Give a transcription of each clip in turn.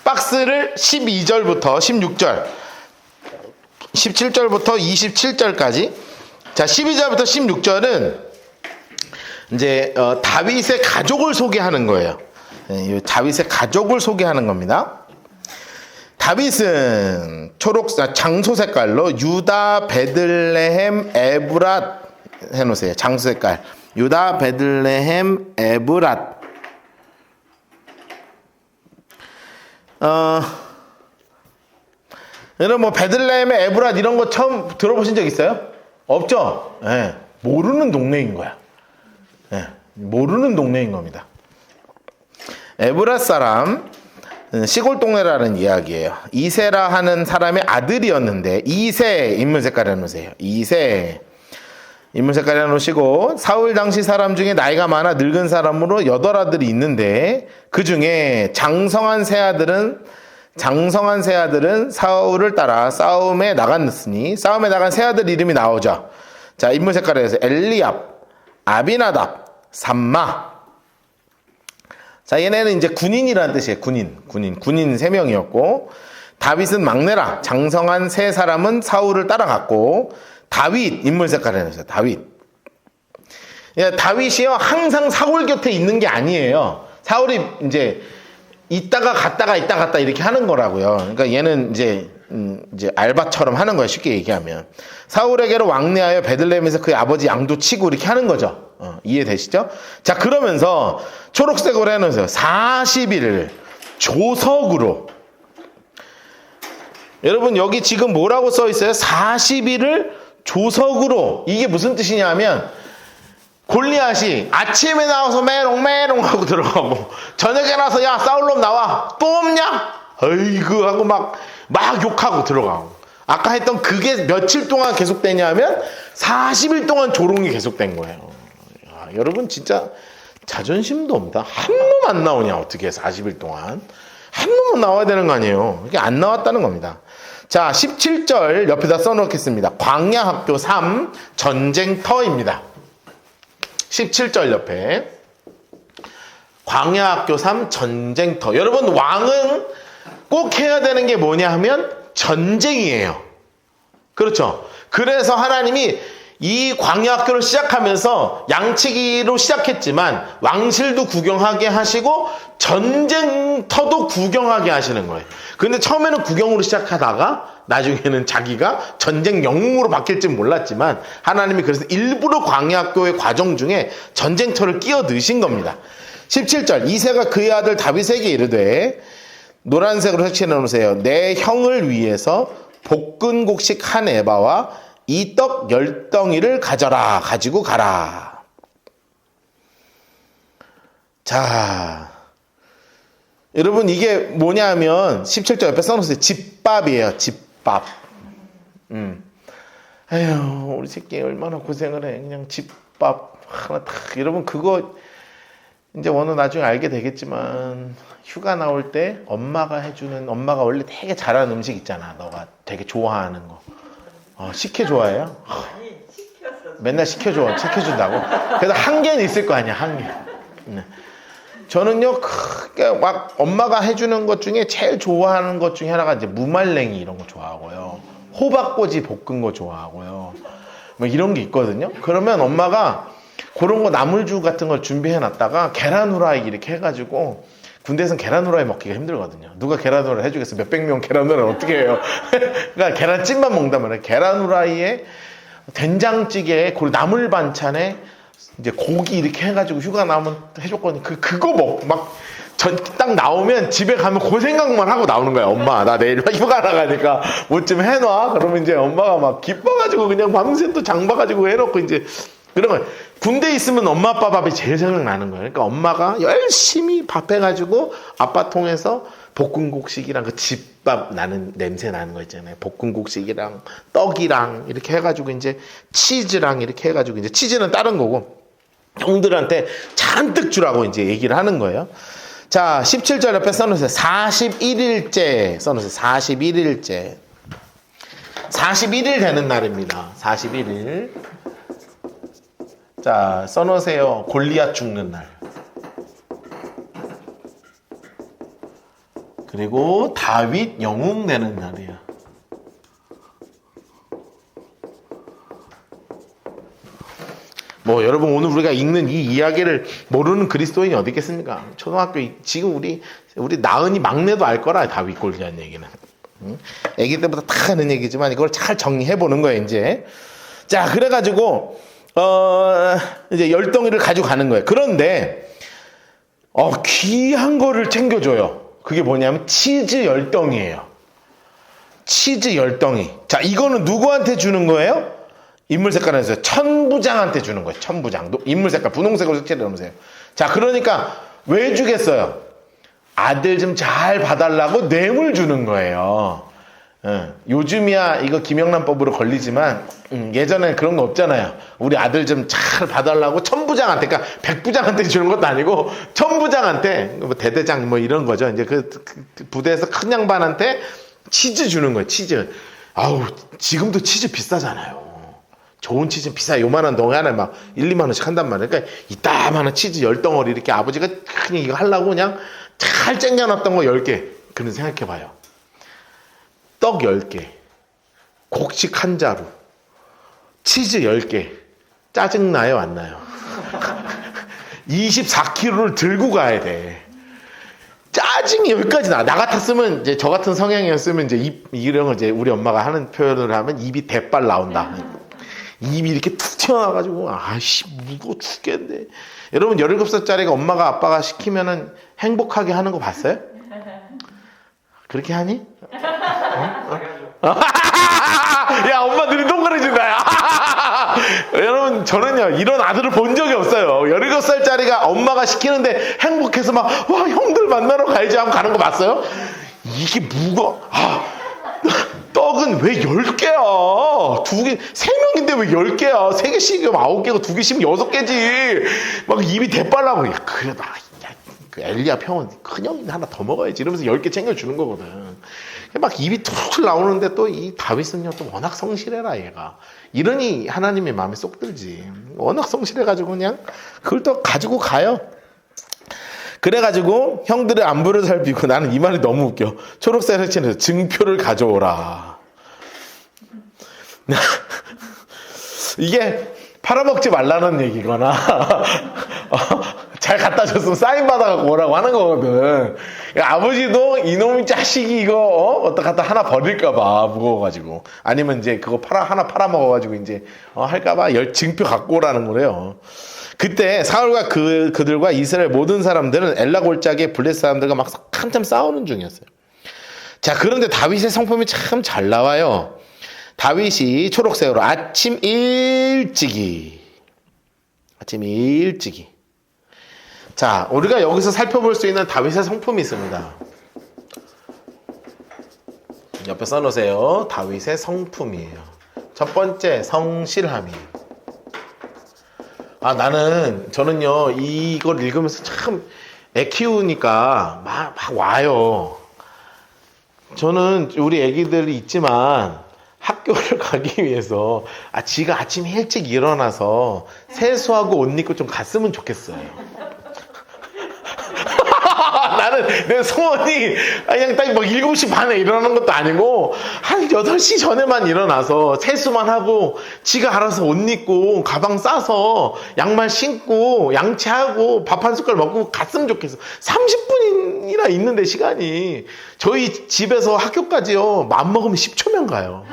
박스를 12절부터 16절, 17절부터 27절까지. 자, 12절부터 16절은 이제 다윗의 가족을 소개하는 거예요. 다윗의 가족을 소개하는 겁니다. 다윗은 장소 색깔로 유다, 베들레헴, 에브랏 해놓으세요. 장소 색깔. 유다, 베들레헴, 에브랏. 여러분 뭐 베들레헴의 에브랏 이런 거 처음 들어보신 적 있어요? 없죠? 네, 모르는 동네인 거야. 네, 모르는 동네인 겁니다. 에브랏 사람, 시골 동네라는 이야기예요. 이세라 하는 사람의 아들이었는데, 이세 인물 색깔 해놓으세요. 이세 인물 색깔 해놓으시고, 사울 당시 사람 중에 나이가 많아 늙은 사람으로 8아들이 있는데, 그 중에 장성한 세 아들은 사울을 따라 싸움에 나갔으니, 싸움에 나간 세 아들 이름이 나오죠. 자, 인물 색깔에서 엘리압, 아비나답, 삼마. 자, 얘네는 이제 군인이라는 뜻이에요. 군인 3명이었고, 다윗은 막내라. 장성한 세 사람은 사울을 따라갔고, 다윗 인물 색깔 해놨어요. 다윗이요 항상 사울 곁에 있는 게 아니에요. 사울이 이제 있다가 갔다 이렇게 하는 거라고요. 그러니까 얘는 이제 알바처럼 하는 거예요. 쉽게 얘기하면 사울에게로 왕래하여 베들레헴에서 그의 아버지 양도 치고 이렇게 하는 거죠. 이해되시죠? 자, 그러면서 초록색으로 해놓으세요. 40일을 조석으로. 여러분 여기 지금 뭐라고 써 있어요? 40일을 조석으로. 이게 무슨 뜻이냐면 골리앗이 아침에 나와서 메롱메롱 하고 들어가고 저녁에 나와서 야 사울놈 나와 또 없냐? 어이구 하고 막 욕하고 들어가고. 아까 했던 그게 며칠 동안 계속되냐면 40일 동안 조롱이 계속된 거예요. 야, 여러분 진짜 자존심도 없다. 한 놈 안 나오냐 어떻게 40일 동안. 한 놈은 나와야 되는 거 아니에요. 이게 안 나왔다는 겁니다. 자, 17절 옆에다 써놓겠습니다. 광야학교 3 전쟁터입니다. 17절 옆에 광야학교 3 전쟁터. 여러분 왕은 꼭 해야 되는 게 뭐냐 하면 전쟁이에요. 그렇죠? 그래서 하나님이 이 광야학교를 시작하면서 양치기로 시작했지만 왕실도 구경하게 하시고 전쟁터도 구경하게 하시는 거예요. 근데 처음에는 구경으로 시작하다가 나중에는 자기가 전쟁 영웅으로 바뀔지 몰랐지만 하나님이 그래서 일부러 광야학교의 과정 중에 전쟁터를 끼워 넣으신 겁니다. 17절 이새가 그의 아들 다윗에게 이르되 노란색으로 색칠해 놓으세요. 내 형을 위해서 볶은 곡식 한 에바와 이 떡 10덩이를 가지고 가라. 자, 여러분 이게 뭐냐면 17절 옆에 써놓으세요. 집밥이에요. 집밥. 아휴 우리 새끼 얼마나 고생을 해. 그냥 집밥 하나 딱. 여러분 그거 이제 어느 나중에 알게 되겠지만 휴가 나올 때 엄마가 해주는, 엄마가 원래 되게 잘하는 음식 있잖아. 너가 되게 좋아하는 거. 식혜 좋아해요? 아니, 시켜서. 맨날 시켜준다고? 그래도 한 개는 있을 거 아니야, 한 개. 네. 저는요, 막 엄마가 해주는 것 중에 제일 좋아하는 것 중에 하나가 이제 무말랭이 이런 거 좋아하고요. 호박꼬지 볶은 거 좋아하고요. 뭐 이런 게 있거든요. 그러면 엄마가 그런 거 나물죽 같은 걸 준비해 놨다가 계란 후라이 이렇게 해가지고, 군대에서는 계란 후라이 먹기가 힘들거든요. 누가 계란 후라이 해주겠어? 몇백 명 계란 후라이 어떻게 해요? 그러니까 계란찜만 먹는단 말이에요. 계란 후라이에 된장찌개에 그리고 나물 반찬에 이제 고기 이렇게 해가지고 휴가 나오면 해줬거든요. 그거 딱 나오면 집에 가면 그 생각만 하고 나오는 거야. 엄마 나 내일 휴가 나가니까 뭐 좀 해놔. 그러면 이제 엄마가 막 기뻐가지고 그냥 밤새 또 장봐가지고 해놓고 이제 그러면 군대에 있으면 엄마 아빠 밥이 제일 생각나는 거예요. 그러니까 엄마가 열심히 밥 해가지고 아빠 통해서 볶음국식이랑 그 집밥 나는 냄새 나는 거 있잖아요. 볶음국식이랑 떡이랑 이렇게 해가지고 이제 치즈랑 이렇게 해가지고 이제 치즈는 다른 거고 형들한테 잔뜩 주라고 이제 얘기를 하는 거예요. 자, 17절 옆에 써놓으세요. 41일째 써놓으세요. 41일째. 41일 되는 날입니다. 41일. 자, 써놓으세요. 골리앗 죽는 날. 그리고 다윗 영웅 되는 날이야. 뭐 여러분 오늘 우리가 읽는 이 이야기를 모르는 그리스도인이 어디 있겠습니까? 초등학교 지금 우리 나은이 막내도 알 거라 다윗 골리앗 얘기는. 아기 때부터 다 하는 얘기지만 이걸 잘 정리해 보는 거예요 이제. 자 그래가지고 이제 열덩이를 가지고 가는 거예요. 그런데 귀한 거를 챙겨줘요. 그게 뭐냐면 치즈 열덩이에요. 치즈 열덩이. 자 이거는 누구한테 주는 거예요? 인물 색깔에서 천부장한테 주는 거예요. 천부장. 인물 색깔 분홍색으로 색칠해 놓으세요. 자 그러니까 왜 주겠어요? 아들 좀 잘 봐달라고 뇌물 주는 거예요. 요즘이야 이거 김영란법으로 걸리지만 예전에 그런 거 없잖아요. 우리 아들 좀 잘 봐달라고 천부장한테, 그러니까 백부장한테 주는 것도 아니고 천부장한테, 뭐 대대장 뭐 이런 거죠. 이제 그 부대에서 큰 양반한테 치즈 주는 거예요. 치즈. 아우 지금도 치즈 비싸잖아요. 좋은 치즈 비싸. 요만한 덩이 하나에 막 1, 2만 원씩 한단 말이에요. 그러니까 이따만한 치즈 10덩어리 이렇게 아버지가 그냥 이거 하려고 그냥 잘 쟁여놨던 거 10개. 그런 생각해봐요. 떡 10개, 곡식 한 자루, 치즈 10개. 짜증나요? 안 나요? 24kg를 들고 가야 돼. 짜증이 여기까지 나. 나 같았으면, 이제 저 같은 성향이었으면, 이제 이런 걸 이제 우리 엄마가 하는 표현을 하면 입이 대빨 나온다. 입이 이렇게 툭 튀어나와가지고, 아이씨, 무거워 죽겠네. 여러분, 17살짜리가 엄마가 아빠가 시키면은 행복하게 하는 거 봤어요? 그렇게 하니? 야, 엄마들이 동그래진다. 여러분, 저는요, 이런 아들을 본 적이 없어요. 17살짜리가 엄마가 시키는데 행복해서 막, 와, 형들 만나러 가야지 하고 가는 거 봤어요? 이게 떡은 왜 10개야? 2개, 3명인데 왜 10개야? 3개씩이면 9개고 2개씩이면 6개지. 막 입이 대빨라고. 야, 그래도, 그 엘리야 평은 큰형이 하나 더 먹어야지 이러면서 10개 챙겨주는 거거든. 막 입이 툭 나오는데 또 이 다윗은요 또 워낙 성실해라 얘가. 이러니 하나님의 마음에 쏙 들지. 워낙 성실해가지고 그냥 그걸 또 가지고 가요. 그래가지고 형들의 안부를 살피고, 나는 이 말이 너무 웃겨. 초록색 색칠해서 증표를 가져오라. 이게 팔아먹지 말라는 얘기거나 잘 갖다 줬으면 사인 받아갖고 오라고 하는 거거든. 아버지도 이놈의 자식이 이거 어떡 갖다 하나 버릴까봐 무거워가지고, 아니면 이제 그거 하나 팔아먹어가지고 이제 할까봐 증표 갖고 오라는 거래요. 그때 사울과 그들과 이스라엘 모든 사람들은 엘라 골짜기에 블레셋 사람들과 막 한참 싸우는 중이었어요. 자 그런데 다윗의 성품이 참 잘 나와요. 다윗이 초록색으로 아침 일찍이. 자, 우리가 여기서 살펴볼 수 있는 다윗의 성품이 있습니다. 옆에 써놓으세요. 다윗의 성품이에요. 첫 번째, 성실함이에요. 저는요, 이걸 읽으면서 참 애 키우니까 막 와요. 저는 우리 애기들이 있지만 학교를 가기 위해서 지가 아침 일찍 일어나서 세수하고 옷 입고 좀 갔으면 좋겠어요. 나는 내 소원이 그냥 딱 막 7시 반에 일어나는 것도 아니고 한 8시 전에만 일어나서 세수만 하고 지가 알아서 옷 입고 가방 싸서 양말 신고 양치하고 밥 한 숟갈 먹고 갔으면 좋겠어. 30분이나 있는데 시간이. 저희 집에서 학교까지요 맘먹으면 10초면 가요.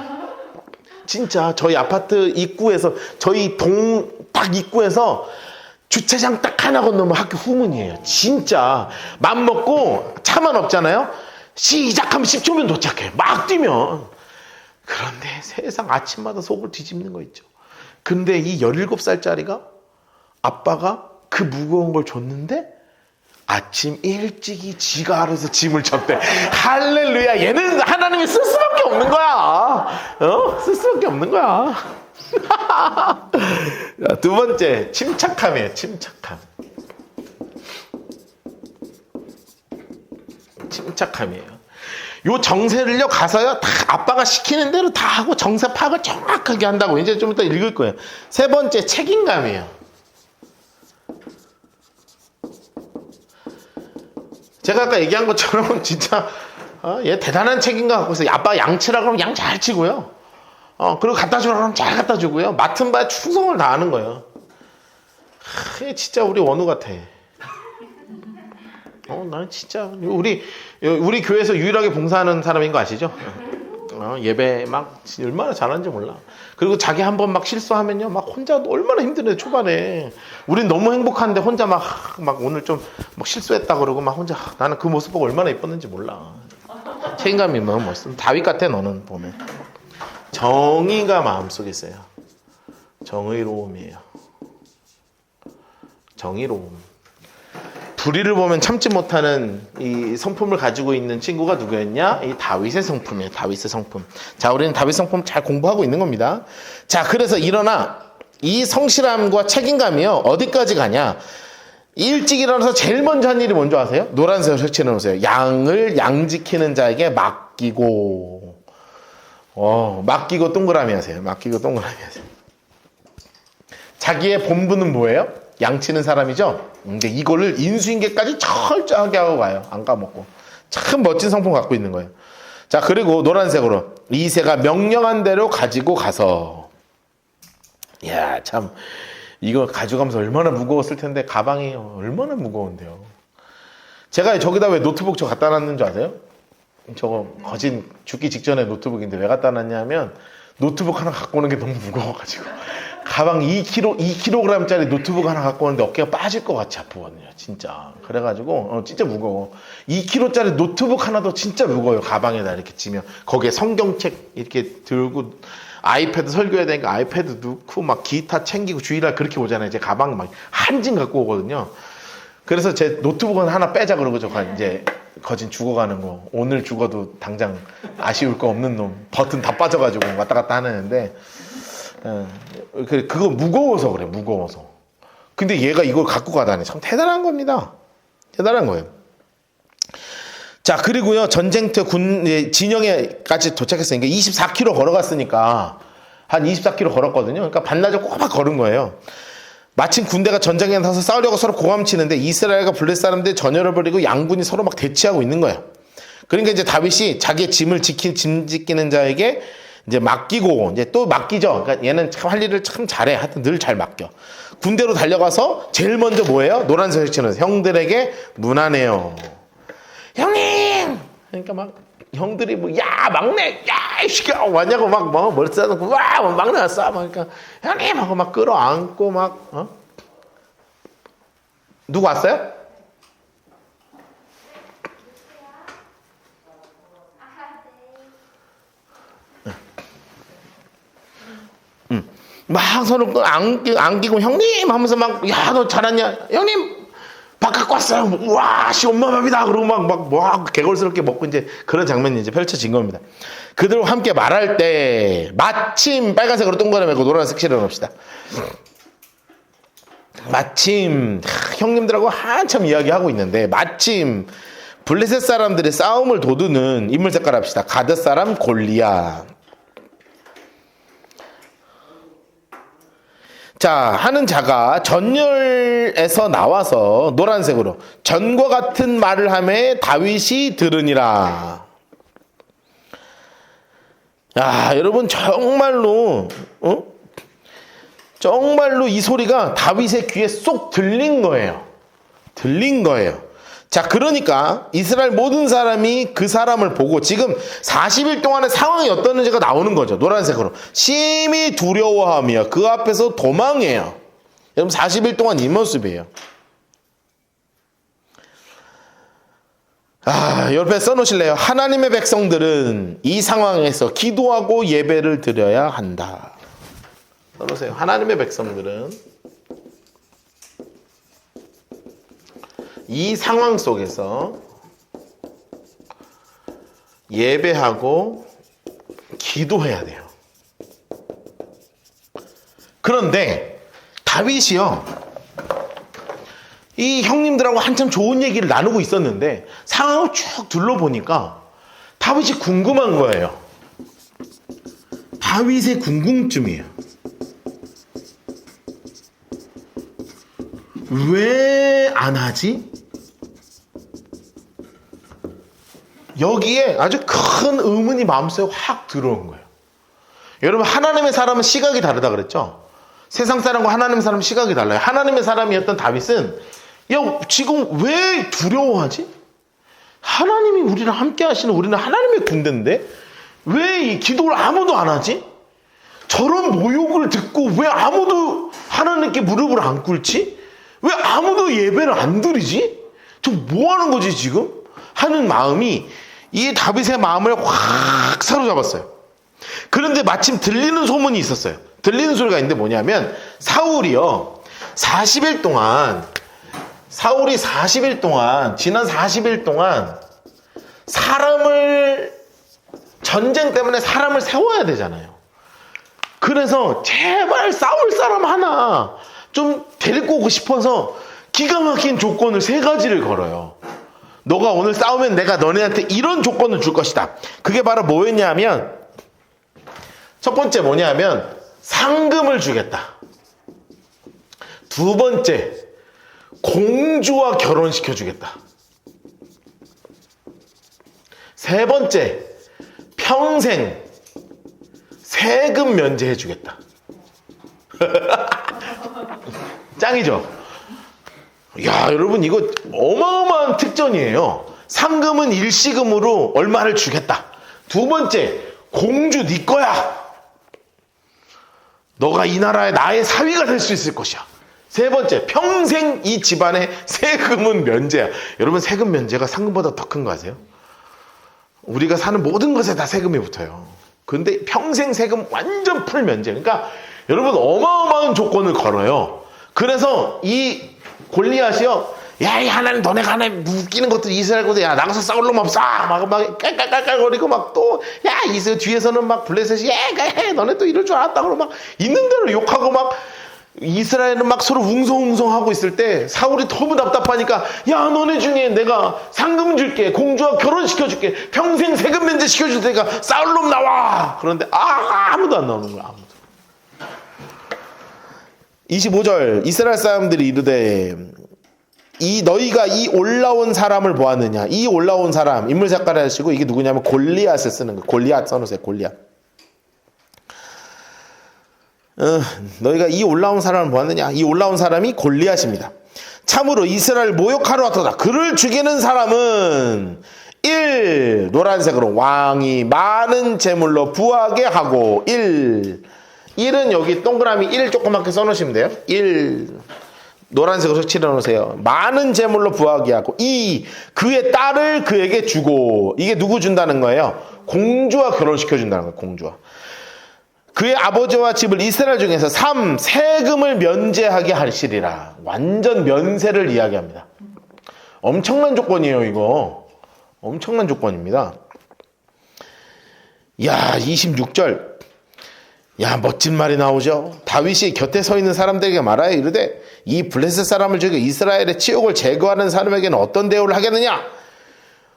진짜 저희 아파트 입구에서, 저희 동 딱 입구에서 주차장 딱 하나 건너면 학교 후문이에요. 진짜 맘 먹고 차만 없잖아요. 시작하면 10초면 도착해. 막 뛰면. 그런데 세상 아침마다 속을 뒤집는 거 있죠. 근데 이 17살짜리가 아빠가 그 무거운 걸 줬는데 아침 일찍이 지가 알아서 짐을 졌대. 할렐루야. 얘는 하나님이 쓸 수밖에 없는 거야. 쓸 수밖에 없는 거야. 두 번째, 침착함이에요. 침착함이에요. 요 정세를요 가서요 다 아빠가 시키는 대로 다 하고 정세 파악을 정확하게 한다고 이제 좀 이따 읽을 거예요. 세 번째, 책임감이에요. 제가 아까 얘기한 것처럼 진짜 얘 대단한 책임감 갖고 있어. 아빠 양치라 그러면 양 잘 치고요. 그리고 갖다 주라 그러면 잘 갖다 주고요. 맡은 바에 충성을 다하는 거예요. 얘 진짜 우리 원우 같아. 나는 진짜 우리 교회에서 유일하게 봉사하는 사람인 거 아시죠? 예배 막 얼마나 잘하는지 몰라. 그리고 자기 한 번 막 실수하면요, 막 혼자 얼마나 힘드네 초반에. 우린 너무 행복한데 혼자 막 오늘 좀 막 실수했다 그러고 막 혼자 나는 그 모습 보고 얼마나 예뻤는지 몰라. 책임감이 너무 멋있어. 다윗 같아 너는 보면. 정의가 마음속에 있어요. 정의로움이에요. 정의로움. 불의를 보면 참지 못하는 이 성품을 가지고 있는 친구가 누구였냐? 이 다윗의 성품이에요. 다윗의 성품. 자, 우리는 다윗 성품 잘 공부하고 있는 겁니다. 자, 그래서 일어나 이 성실함과 책임감이요. 어디까지 가냐? 일찍 일어나서 제일 먼저 한 일이 뭔지 아세요? 노란색을 설치해 놓으세요. 양을 양지키는 자에게 맡기고. 맡기고 동그라미 하세요. 맡기고 동그라미 하세요. 자기의 본분은 뭐예요? 양치는 사람이죠? 근데 이거를 인수인계까지 철저하게 하고 가요. 안 까먹고. 참 멋진 성품 갖고 있는 거예요. 자, 그리고 노란색으로 이새가 명령한 대로 가지고 가서. 이야, 참 이거 가져가면서 얼마나 무거웠을 텐데 가방이 얼마나 무거운데요. 제가 저기다 왜 노트북 저 갖다 놨는 줄 아세요? 저거 거진 죽기 직전에 노트북인데 왜 갖다 놨냐면 노트북 하나 갖고 오는 게 너무 무거워가지고 가방 2kg짜리 노트북 하나 갖고 오는데 어깨가 빠질 것 같이 아프거든요. 진짜. 그래가지고 진짜 무거워. 2kg짜리 노트북 하나도 진짜 무거워요. 가방에다 이렇게 치면. 거기에 성경책 이렇게 들고 아이패드 설교해야 되니까 아이패드 넣고 막 기타 챙기고 주일날 그렇게 오잖아요. 이제 가방 막 한 짐 갖고 오거든요. 그래서 제 노트북은 하나 빼자 그러고 저 이제 거진 죽어가는 거. 오늘 죽어도 당장 아쉬울 거 없는 놈. 버튼 다 빠져가지고 왔다 갔다 하는데 그거 무거워서 그래. 무거워서. 근데 얘가 이걸 갖고 가다니 참 대단한 겁니다. 대단한 거예요. 자, 그리고요 전쟁터 군 진영에까지 도착했으니까 24km 걸어갔으니까 한 24km 걸었거든요. 그러니까 반나절 꼬박 걸은 거예요. 마침 군대가 전장에 나서 싸우려고 서로 고함치는데 이스라엘과 블레 사람들이 전열을 벌이고 양군이 서로 막 대치하고 있는 거예요. 그러니까 이제 다윗이 자기의 짐을 짐 지키는 자에게 이제 맡기고 이제 또 맡기죠. 그러니까 얘는 참 할 일을 참 잘해. 하여튼 늘 잘 맡겨. 군대로 달려가서 제일 먼저 뭐예요? 노란색 설치는 형들에게 문하네요. 형님! 그러니까 막 형들이 뭐 야 막내 야 이씨가 왔냐고 막 머리 싸놓고 와 막내 왔어 막 그러니까 형님 하고 막 끌어안고 막 누구 왔어요? 막 서로 안기고 형님 하면서 막 야 너 잘하냐 형님 밥 갖고 왔어요. 우와 씨 엄마 밥이다 그러고 막 개걸스럽게 먹고 이제 그런 장면이 이제 펼쳐진 겁니다. 그들과 함께 말할 때 마침 빨간색으로 동그라미고 노란색 칠해 놓읍시다. 마침 형님들하고 한참 이야기하고 있는데 마침 블레셋 사람들의 싸움을 도두는 인물 색깔 합시다. 가드 사람 골리앗. 자, 하는 자가 전열에서 나와서 노란색으로 전과 같은 말을 하매 다윗이 들으니라. 야, 여러분 정말로 정말로 이 소리가 다윗의 귀에 쏙 들린 거예요. 들린 거예요. 자, 그러니까 이스라엘 모든 사람이 그 사람을 보고 지금 40일 동안의 상황이 어떠는지가 나오는 거죠. 노란색으로. 심히 두려워하며 그 앞에서 도망해요. 여러분 40일 동안 이 모습이에요. 옆에 써놓으실래요? 하나님의 백성들은 이 상황에서 기도하고 예배를 드려야 한다. 써놓으세요. 하나님의 백성들은 이 상황 속에서 예배하고 기도해야 돼요. 그런데 다윗이요, 이 형님들하고 한참 좋은 얘기를 나누고 있었는데 상황을 쭉 둘러보니까 다윗이 궁금한 거예요. 다윗의 궁금증이에요. 왜 안 하지? 여기에 아주 큰 의문이 마음속에 확 들어온 거예요. 여러분, 하나님의 사람은 시각이 다르다 그랬죠? 세상 사람과 하나님의 사람은 시각이 달라요. 하나님의 사람이었던 다윗은 야, 지금 왜 두려워하지? 하나님이 우리랑 함께 하시는, 우리는 하나님의 군대인데 왜 이 기도를 아무도 안 하지? 저런 모욕을 듣고 왜 아무도 하나님께 무릎을 안 꿇지? 왜 아무도 예배를 안 드리지? 저 뭐 하는 거지 지금? 하는 마음이 이 다윗의 마음을 확 사로잡았어요. 그런데 마침 들리는 소문이 있었어요. 들리는 소리가 있는데 뭐냐면 사울이요 40일 동안 지난 40일 동안 전쟁 때문에 사람을 세워야 되잖아요. 그래서 제발 싸울 사람 하나 좀 데리고 오고 싶어서 기가 막힌 조건을 3가지를 걸어요. 너가 오늘 싸우면 내가 너네한테 이런 조건을 줄 것이다. 그게 바로 뭐였냐면, 첫 번째 뭐냐면 상금을 주겠다. 두 번째, 공주와 결혼시켜 주겠다. 세 번째, 평생 세금 면제해 주겠다. 짱이죠? 야, 여러분 이거 어마어마한 특전이에요. 상금은 일시금으로 얼마를 주겠다. 두 번째, 공주 네 거야. 너가 이 나라의 나의 사위가 될 수 있을 것이야. 세 번째, 평생 이 집안의 세금은 면제야. 여러분, 세금 면제가 상금보다 더 큰 거 아세요? 우리가 사는 모든 것에 다 세금이 붙어요. 근데 평생 세금 완전 풀 면제. 그러니까 여러분 어마어마한 조건을 걸어요. 그래서 이 골리앗이요, 야, 이 하나님 너네가 하나님 웃기는 것들 이스라엘거든. 야, 나가서 싸울 놈 없어. 막 깔깔깔깔거리고 막 또, 야, 이스라엘 뒤에서는 막 블레셋이, 야, 너네 또 이럴 줄 알았다. 그러고 막 있는 대로 욕하고 막 이스라엘은 막 서로 웅성웅성하고 있을 때 사울이 너무 답답하니까, 야, 너네 중에 내가 상금 줄게. 공주와 결혼시켜줄게. 평생 세금 면제 시켜줄 테니까 싸울 놈 나와. 그런데 아무도 안 나오는 거야. 아무도. 25절, 이스라엘 사람들이 이르되 너희가 이 올라온 사람을 보았느냐. 이 올라온 사람, 인물 색깔을 하시고, 이게 누구냐면 골리앗을 쓰는 거예요. 골리앗 써놓으세요. 골리앗. 너희가 이 올라온 사람을 보았느냐. 이 올라온 사람이 골리앗입니다. 참으로 이스라엘 모욕하러 왔도다. 그를 죽이는 사람은 1. 노란색으로 왕이 많은 재물로 부하게 하고 1은 여기 동그라미 1 조그맣게 써놓으시면 돼요. 1 노란색으로 칠해놓으세요. 많은 재물로 부하게 하고 2. 그의 딸을 그에게 주고. 이게 누구 준다는 거예요? 공주와 결혼시켜준다는 거예요. 공주와. 그의 아버지와 집을 이스라엘 중에서 3. 세금을 면제하게 하시리라. 완전 면세를 이야기합니다. 엄청난 조건이에요. 이거 엄청난 조건입니다. 야, 26절. 야, 멋진 말이 나오죠. 다윗이 곁에 서 있는 사람들에게 말하여 이르되 이 블레셋 사람을 죽여 이스라엘의 치욕을 제거하는 사람에게는 어떤 대우를 하겠느냐.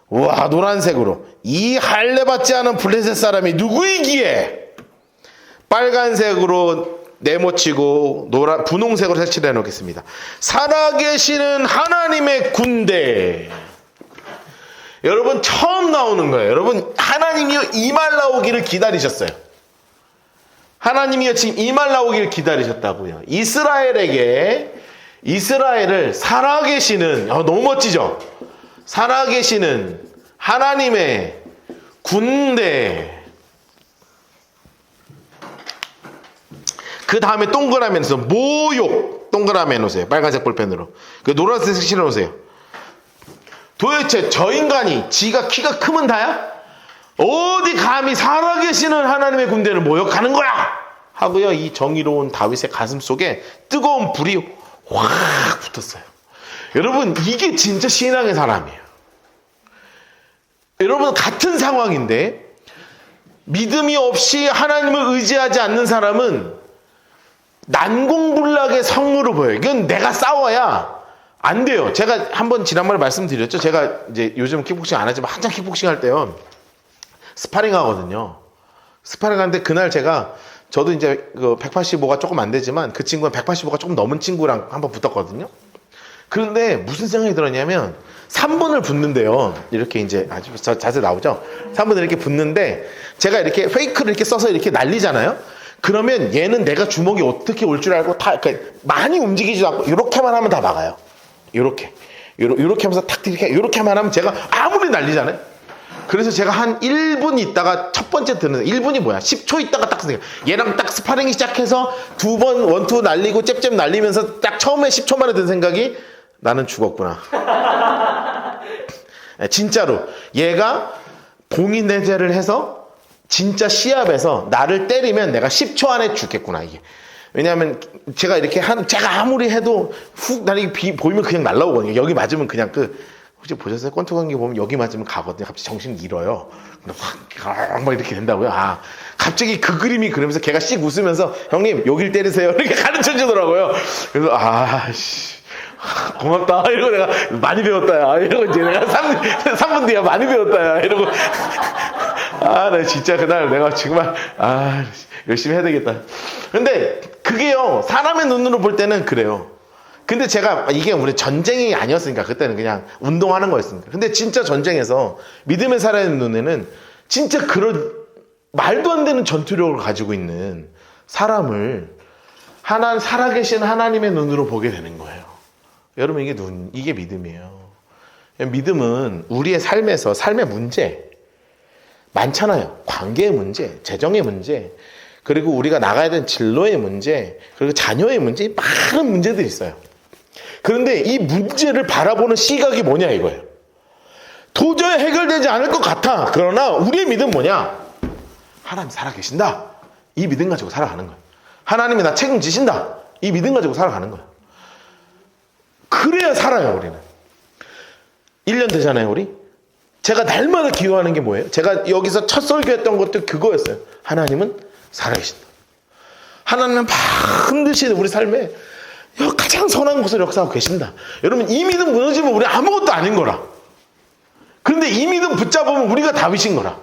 우와, 노란색으로 이 할례 받지 않은 블레셋 사람이 누구이기에. 빨간색으로 네모치고 분홍색으로 색칠해 놓겠습니다. 살아계시는 하나님의 군대. 여러분, 처음 나오는 거예요. 여러분, 하나님이요 이 말 나오기를 기다리셨어요. 하나님이요 지금 이 말 나오기를 기다리셨다고요. 이스라엘을 살아계시는, 너무 멋지죠? 살아계시는 하나님의 군대. 그 다음에 동그라미에서 모욕 동그라미 해놓으세요. 빨간색 볼펜으로. 그 노란색 칠해 놓으세요. 도대체 저 인간이 지가 키가 크면 다야? 어디 감히 살아계시는 하나님의 군대를 모욕하는 거야? 하고요, 이 정의로운 다윗의 가슴 속에 뜨거운 불이 확 붙었어요. 여러분, 이게 진짜 신앙의 사람이에요. 여러분, 같은 상황인데 믿음이 없이 하나님을 의지하지 않는 사람은 난공불락의 성으로 보여요. 이건 내가 싸워야 안 돼요. 제가 한번 지난번에 말씀드렸죠. 제가 이제 요즘 킥복싱 안 하지만 한창 킥복싱 할 때요, 스파링 하거든요. 스파링 하는데 그날 저도 이제 그 185가 조금 안 되지만 그 친구는 185가 조금 넘은 친구랑 한번 붙었거든요. 그런데 무슨 생각이 들었냐면 3분을 붓는데요. 이렇게 이제 아주 자세 나오죠? 3분을 이렇게 붓는데 제가 이렇게 페이크를 이렇게 써서 이렇게 날리잖아요? 그러면 얘는 내가 주먹이 어떻게 올 줄 알고 다 이렇게 많이 움직이지도 않고 이렇게만 하면 다 막아요. 이렇게 하면서 탁 이렇게만 하면 제가 아무리 날리잖아요. 그래서 제가 한 1분 있다가 첫 번째 드는 1분이 뭐야? 10초 있다가 딱 생각. 얘랑 딱 스파링이 시작해서 두 번 원투 날리고 잽잽 날리면서 딱 처음에 10초 만에 든 생각이 나는 죽었구나. 진짜로 얘가 봉인해제를 해서 진짜 시합에서 나를 때리면 내가 10초 안에 죽겠구나 이게. 왜냐하면 제가 이렇게 제가 아무리 해도 훅 나는 보이면 그냥 날라오거든요. 여기 맞으면 그냥 혹시 보셨어요? 권투 경기 보면 여기 맞으면 가거든요. 갑자기 정신을 잃어요. 막 이렇게 된다고요? 갑자기 그 그림이 그러면서 걔가 씩 웃으면서 형님 여길 때리세요. 이렇게 가르쳐 주더라고요. 그래서 고맙다. 이러고 내가 많이 배웠다. 야. 이러고 이제 내가 3분 뒤에 많이 배웠다. 야. 이러고 나 진짜 그날 내가 정말 열심히 해야 되겠다. 근데 그게요. 사람의 눈으로 볼 때는 그래요. 근데 제가 이게 우리 전쟁이 아니었으니까 그때는 그냥 운동하는 거였으니까. 근데 진짜 전쟁에서 믿음의 사람의 눈에는 진짜 그런 말도 안 되는 전투력을 가지고 있는 사람을 살아계신 하나님의 눈으로 보게 되는 거예요. 여러분 이게 믿음이에요. 믿음은 우리의 삶에서 삶의 문제 많잖아요. 관계의 문제, 재정의 문제, 그리고 우리가 나가야 되는 진로의 문제, 그리고 자녀의 문제, 많은 문제들이 있어요. 그런데 이 문제를 바라보는 시각이 뭐냐 이거예요. 도저히 해결되지 않을 것 같아. 그러나 우리의 믿음은 뭐냐? 하나님 살아계신다. 이 믿음 가지고 살아가는 거예요. 하나님이 나 책임지신다. 이 믿음 가지고 살아가는 거예요. 그래야 살아요 우리는. 1년 되잖아요 우리. 제가 날마다 기도하는 게 뭐예요? 제가 여기서 첫 설교했던 것도 그거였어요. 하나님은 살아계신다. 하나님은 반드시 우리 삶에 가장 선한 곳을 역사하고 계신다. 여러분 이 믿음 무너지면 우리 아무것도 아닌 거라. 그런데 이 믿음 붙잡으면 우리가 다윗인 거라.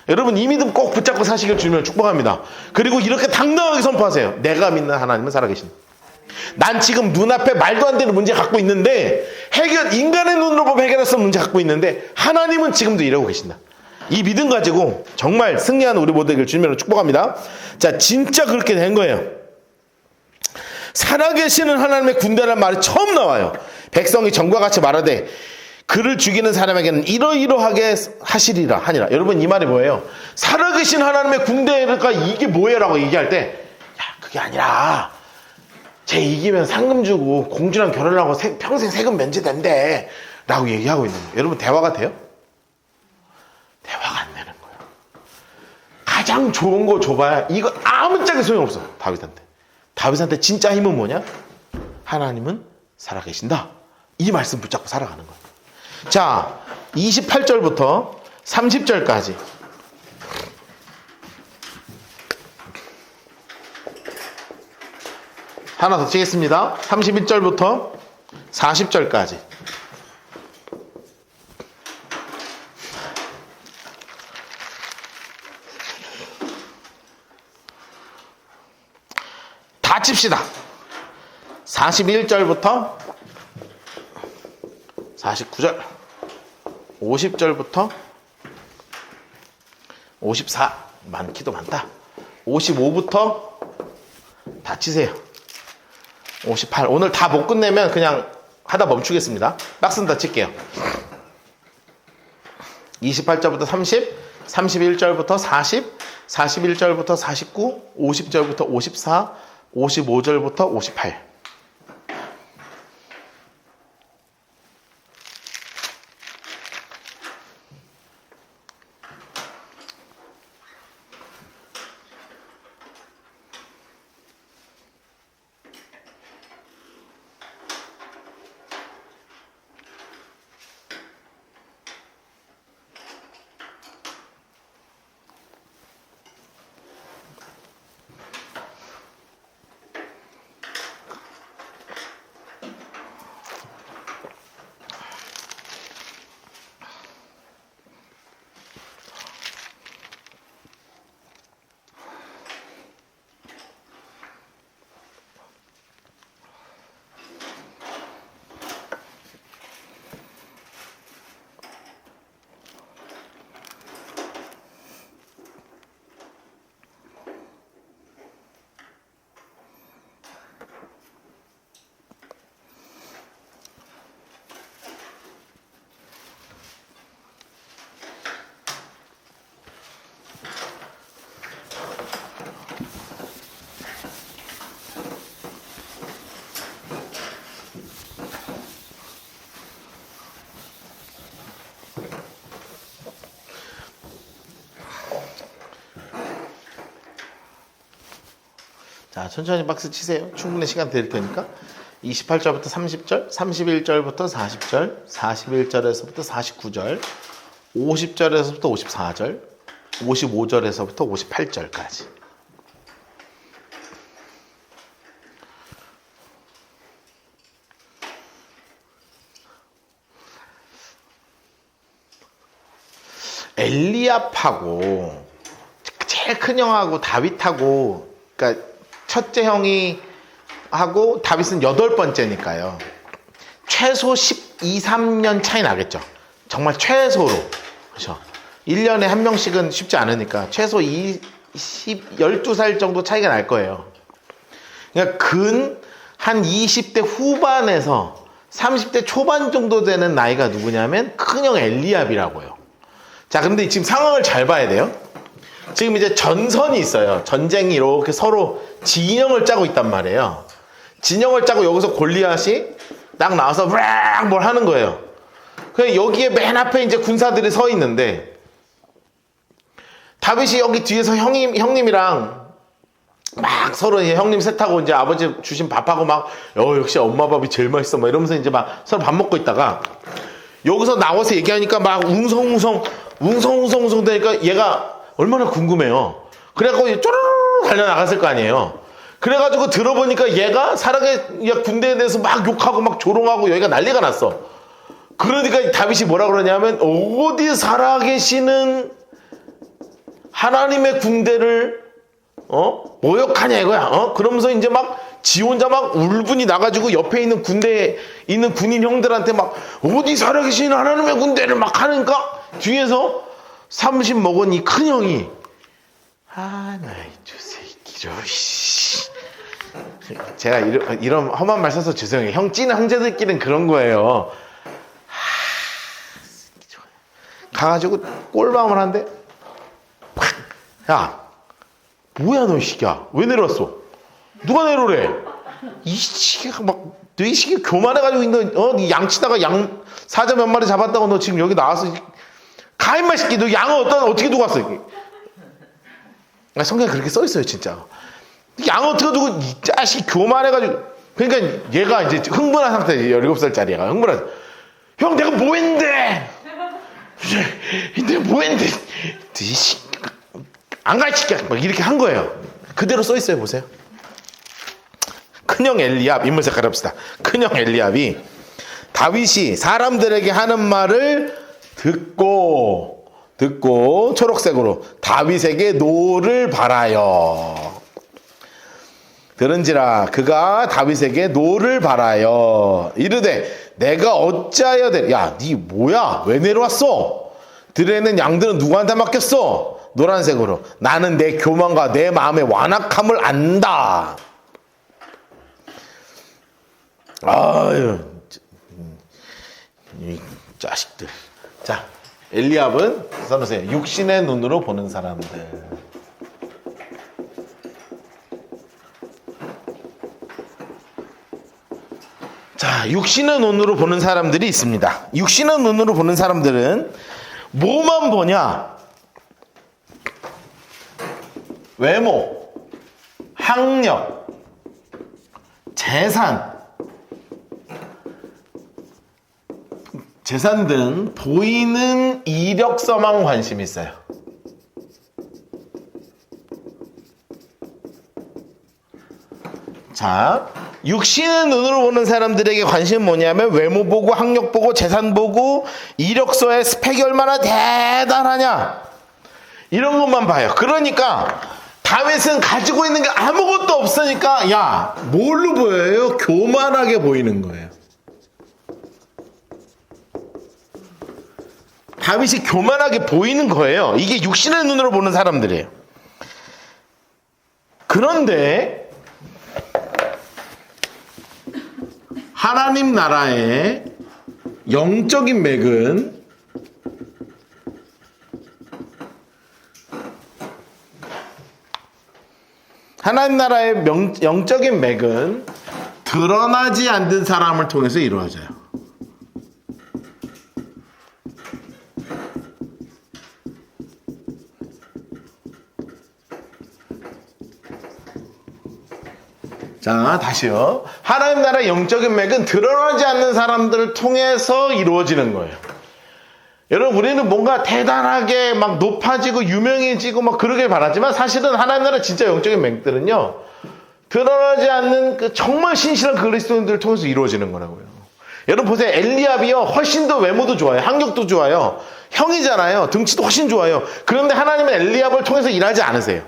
여러분 이 믿음 꼭 붙잡고 사시길 주님을 축복합니다. 그리고 이렇게 당당하게 선포하세요. 내가 믿는 하나님은 살아계신다. 난 지금 눈앞에 말도 안 되는 문제 갖고 있는데 인간의 눈으로 보면 해결할 수 없는 문제 갖고 있는데 하나님은 지금도 이러고 계신다. 이 믿음 가지고 정말 승리하는 우리 모두에게 주님으로 축복합니다. 자, 진짜 그렇게 된 거예요. 살아계시는 하나님의 군대라는 말이 처음 나와요. 백성이 전과 같이 말하되 그를 죽이는 사람에게는 이러이러하게 하시리라 하니라. 여러분 이 말이 뭐예요? 살아계신 하나님의 군대가 이게 뭐예요? 라고 얘기할 때 그게 아니라 쟤 이기면 상금 주고 공주랑 결혼하고 평생 세금 면제된대 라고 얘기하고 있는 거예요. 여러분 대화가 돼요? 대화가 안 되는 거예요. 가장 좋은 거 줘봐야 이거 아무짝에 소용없어. 다윗한테 진짜 힘은 뭐냐? 하나님은 살아계신다. 이 말씀 붙잡고 살아가는 거예요. 자, 28절부터 30절까지 하나 더 치겠습니다. 31절부터 40절까지. 다 칩시다. 41절부터 49절, 50절부터 54, 많기도 많다. 55부터 다 치세요. 58. 오늘 다 못 끝내면 그냥 하다 멈추겠습니다. 박스는 다 칠게요. 28절부터 30, 31절부터 40, 41절부터 49, 50절부터 54, 55절부터 58. 자, 천천히 박스 치세요. 충분히 시간 드릴 테니까. 28절부터 30절, 31절부터 40절, 41절에서부터 49절, 50절에서부터 54절, 55절에서부터 58절까지. 엘리압하고 제일 큰 형하고 다윗하고, 그러니까 첫째 형이 하고 다윗은 8번째니까요. 최소 12, 3년 차이 나겠죠. 정말 최소로. 그렇죠. 1년에 한 명씩은 쉽지 않으니까 최소 12살 정도 차이가 날 거예요. 그러니까 한 20대 후반에서 30대 초반 정도 되는 나이가 누구냐면 큰형 엘리압이라고요. 자, 근데 지금 상황을 잘 봐야 돼요. 지금 이제 전선이 있어요. 전쟁이 이렇게 서로 진영을 짜고 있단 말이에요. 진영을 짜고 여기서 골리앗이 딱 나와서 뭘 하는 거예요. 그냥 여기에 맨 앞에 이제 군사들이 서 있는데, 다윗이 여기 뒤에서 형님이랑 막 서로 이제 형님 셋하고 이제 아버지 주신 밥하고 막, 역시 엄마 밥이 제일 맛있어. 막 이러면서 이제 막 서로 밥 먹고 있다가 여기서 나와서 얘기하니까 막 웅성웅성 되니까 얘가 얼마나 궁금해요. 그래갖고 쪼르르 달려나갔을 거 아니에요. 그래가지고 들어보니까 얘가 살아계 군대에 대해서 막 욕하고 막 조롱하고 여기가 난리가 났어. 그러니까 다윗이 뭐라 그러냐면, 어디 살아계시는 하나님의 군대를 모욕하냐 이거야. 그러면서 이제 막 지 혼자 막 울분이 나가지고 옆에 있는 군대에 있는 군인 형들한테 막 어디 살아계시는 하나님의 군대를 막 하니까 뒤에서 30 먹은 이 큰형이, 나이 저 새끼 씨. 제가 이런 험한 말 써서 죄송해요. 찐 형제들끼리는 그런 거예요. 가가지고 꼴방을 한대. 야, 뭐야 너 이 새끼야. 왜 내려왔어? 누가 내려오래? 이 새끼가 막, 너 이 새끼 교만해가지고 있는, 양치다가 사자 몇 마리 잡았다고 너 지금 여기 나와서, 가 임마 새끼. 너 양을 어떻게 두고 왔어? 성경에 그렇게 써있어요 진짜. 양을 어떻게 두고, 이 자식 교만해가지고. 그러니까 얘가 이제 흥분한 상태. 17살짜리 얘가 흥분한. 형 내가 뭐 했는데? 내가 뭐 했는데? 이 새끼 안 가 이 새끼야. 막 이렇게 한 거예요. 그대로 써있어요. 보세요. 큰형 엘리압, 인물 색깔 합시다. 큰형 엘리압이 다윗이 사람들에게 하는 말을 듣고 초록색으로 다윗에게 노를 바라여. 들은지라 그가 다윗에게 노를 바라여 이르되 내가 어찌하여 야, 니 뭐야? 왜 내려왔어? 들에 있는 양들은 누구한테 맡겼어? 노란색으로. 나는 내 교만과 내 마음의 완악함을 안다. 아유, 이 자식들. 자, 엘리압은 써놓으세요. 육신의 눈으로 보는 사람들. 자, 육신의 눈으로 보는 사람들이 있습니다. 육신의 눈으로 보는 사람들은 뭐만 보냐? 외모, 학력, 재산 등 보이는 이력서만 관심이 있어요. 자, 육신의 눈으로 보는 사람들에게 관심은 뭐냐면 외모 보고 학력 보고 재산 보고 이력서의 스펙이 얼마나 대단하냐 이런 것만 봐요. 그러니까 다윗은 가지고 있는 게 아무것도 없으니까 야, 뭘로 보여요? 교만하게 보이는 거예요. 다윗이 교만하게 보이는 거예요. 이게 육신의 눈으로 보는 사람들이에요. 그런데 하나님 나라의 영적인 맥은 영적인 맥은 드러나지 않는 사람을 통해서 이루어져요. 자, 다시요. 하나님 나라의 영적인 맥은 드러나지 않는 사람들을 통해서 이루어지는 거예요. 여러분, 우리는 뭔가 대단하게 막 높아지고 유명해지고 막 그러길 바라지만 사실은 하나님 나라 진짜 영적인 맥들은요, 드러나지 않는 그 정말 신실한 그리스도인들을 통해서 이루어지는 거라고요. 여러분 보세요. 엘리압이요, 훨씬 더 외모도 좋아요. 학력도 좋아요. 형이잖아요. 등치도 훨씬 좋아요. 그런데 하나님은 엘리압을 통해서 일하지 않으세요.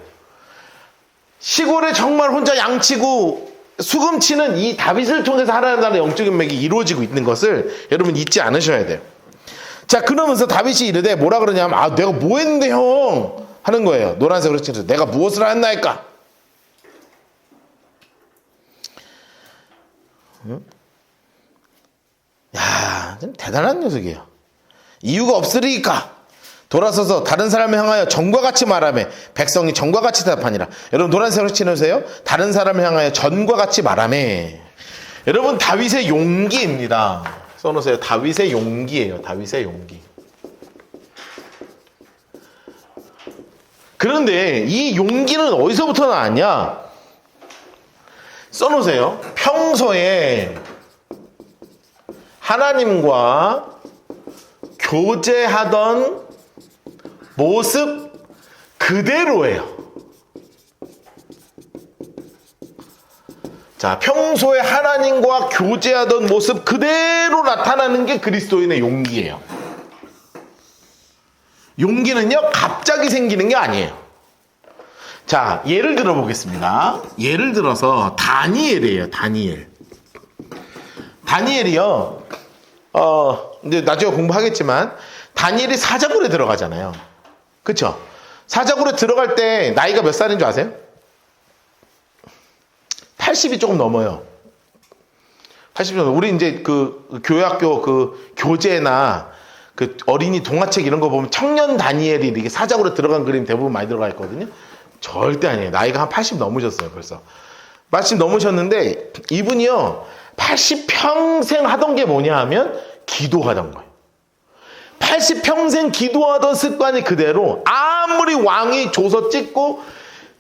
시골에 정말 혼자 양치고 수금치는 이 다윗을 통해서 하나님 나라의 영적인 맥이 이루어지고 있는 것을 여러분 잊지 않으셔야 돼요. 자, 그러면서 다윗이 이르되 뭐라 그러냐면, 아, 내가 뭐 했는데 형? 하는 거예요. 노란색으로 치면서 내가 무엇을 했나이까? 야, 좀 대단한 녀석이에요. 이유가 없으리까? 돌아서서 다른 사람을 향하여 전과 같이 말하며 백성이 전과 같이 대답하니라. 여러분 노란색으로 치놓으세요. 다른 사람을 향하여 전과 같이 말하며. 여러분 다윗의 용기입니다. 써놓으세요. 다윗의 용기예요. 다윗의 용기. 그런데 이 용기는 어디서부터 나왔냐? 써놓으세요. 평소에 하나님과 교제하던 모습 그대로예요. 자, 평소에 하나님과 교제하던 모습 그대로 나타나는 게 그리스도인의 용기예요. 용기는요, 갑자기 생기는 게 아니에요. 자, 예를 들어 보겠습니다. 예를 들어서 다니엘이에요. 다니엘이요. 이제 나중에 공부하겠지만 다니엘이 사자굴에 들어가잖아요. 그쵸? 사자굴에 들어갈 때 나이가 몇 살인 줄 아세요? 80이 조금 넘어요. 80이 넘어요. 우리 이제 그 교회학교 그 교재나 그 어린이 동화책 이런 거 보면 청년 다니엘이 이렇게 사자굴에 들어간 그림 대부분 많이 들어가 있거든요. 절대 아니에요. 나이가 한 80 넘으셨어요, 벌써. 80 넘으셨는데 이분이요, 80평생 하던 게 뭐냐 하면 기도하던 거예요. 80평생 기도하던 습관이 그대로, 아무리 왕이 조서 찍고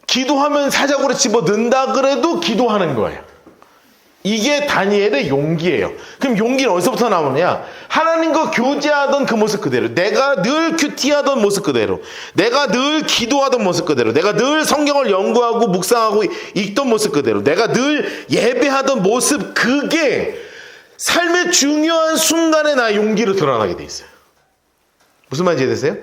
기도하면 사자굴에 집어 넣는다 그래도 기도하는 거예요. 이게 다니엘의 용기예요. 그럼 용기는 어디서부터 나오느냐? 하나님과 교제하던 그 모습 그대로, 내가 늘 큐티하던 모습 그대로, 내가 늘 기도하던 모습 그대로, 내가 늘 성경을 연구하고 묵상하고 읽던 모습 그대로, 내가 늘 예배하던 모습, 그게 삶의 중요한 순간에 나의 용기로 드러나게 돼 있어요. 무슨 말인지 이해되세요?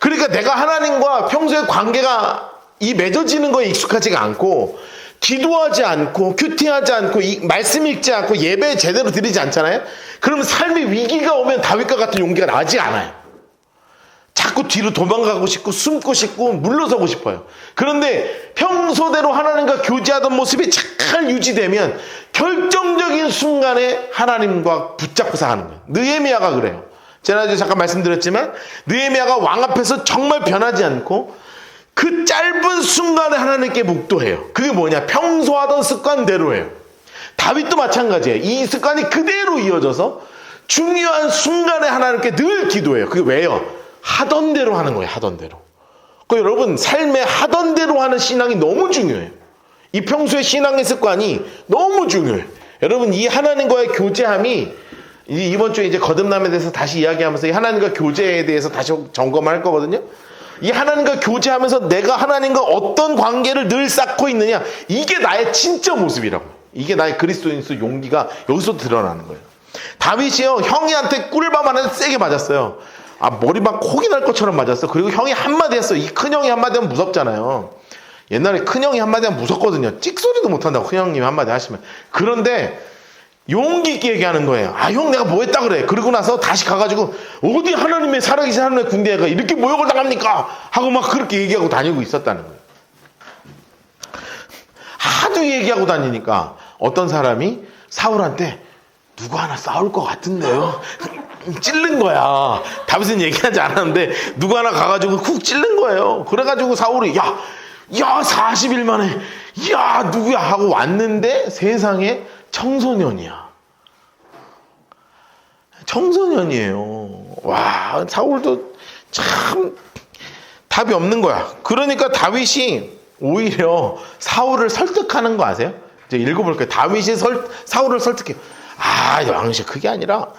그러니까 내가 하나님과 평소에 관계가 이 맺어지는 거에 익숙하지가 않고, 기도하지 않고 큐티하지 않고 말씀 읽지 않고 예배 제대로 드리지 않잖아요. 그러면 삶의 위기가 오면 다윗과 같은 용기가 나지 않아요. 자꾸 뒤로 도망가고 싶고 숨고 싶고 물러서고 싶어요. 그런데 평소대로 하나님과 교제하던 모습이 잘 유지되면 결정적인 순간에 하나님과 붙잡고 사는 거예요. 느헤미야가 그래요. 지난주에 잠깐 말씀드렸지만 느헤미야가 왕 앞에서 정말 변하지 않고 그 짧은 순간에 하나님께 묵도해요. 그게 뭐냐? 평소 하던 습관대로 해요. 다윗도 마찬가지예요. 이 습관이 그대로 이어져서 중요한 순간에 하나님께 늘 기도해요. 그게 왜요? 하던 대로 하는 거예요. 하던 대로. 그러니까 여러분 삶에 하던 대로 하는 신앙이 너무 중요해요. 이 평소의 신앙의 습관이 너무 중요해요. 여러분 이 하나님과의 교제함이 이번 주에 이제 거듭남에 대해서 다시 이야기하면서 이 하나님과 교제에 대해서 다시 점검할 거거든요. 이 하나님과 교제하면서 내가 하나님과 어떤 관계를 늘 쌓고 있느냐, 이게 나의 진짜 모습이라고. 이게 나의 그리스도인으로서 용기가 여기서 드러나는 거예요. 다윗이요, 형이한테 꿀밤 하나 세게 맞았어요. 머리 막 혹이 날 것처럼 맞았어. 그리고 형이 한마디 했어. 이 큰형이 한마디 하면 무섭잖아요. 옛날에 큰형이 한마디 하면 무섭거든요. 찍소리도 못한다고 큰형님이 한마디 하시면. 그런데 용기 있게 얘기하는 거예요. 형 내가 뭐 했다 그래. 그러고 나서 다시 가가지고 어디 하나님의 살아계신 하나님의 군대가 이렇게 모욕을 당합니까? 하고 막 그렇게 얘기하고 다니고 있었다는 거예요. 하도 얘기하고 다니니까 어떤 사람이 사울한테 누구 하나 싸울 것 같은데요. 찔른 거야. 다윗은 얘기하지 않았는데 누구 하나 가가지고 훅 찔른 거예요. 그래가지고 사울이 야 40일 만에 야 누구야 하고 왔는데 세상에 청소년이야. 청소년이에요. 와, 사울도 참 답이 없는 거야. 그러니까 다윗이 오히려 사울을 설득하는 거 아세요? 이제 읽어볼게요. 다윗이 사울을 설득해. 아, 왕씨 그게 아니라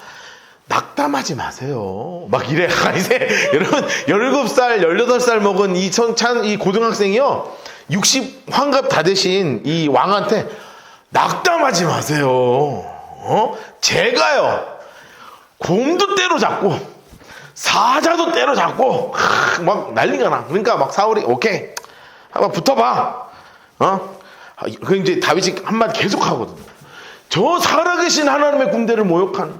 낙담하지 마세요. 막 이래. 이제 여러분 17살, 18살 먹은 이 고등학생이요. 60 환갑 다 되신 이 왕한테 낙담하지 마세요. 제가요. 곰도 때려잡고 사자도 때려잡고 막 난리가 나. 그러니까 막 사울이 오케이. 한번 붙어봐. 그 이제 다윗이 한마디 계속 하거든요. 저 살아계신 하나님의 군대를 모욕한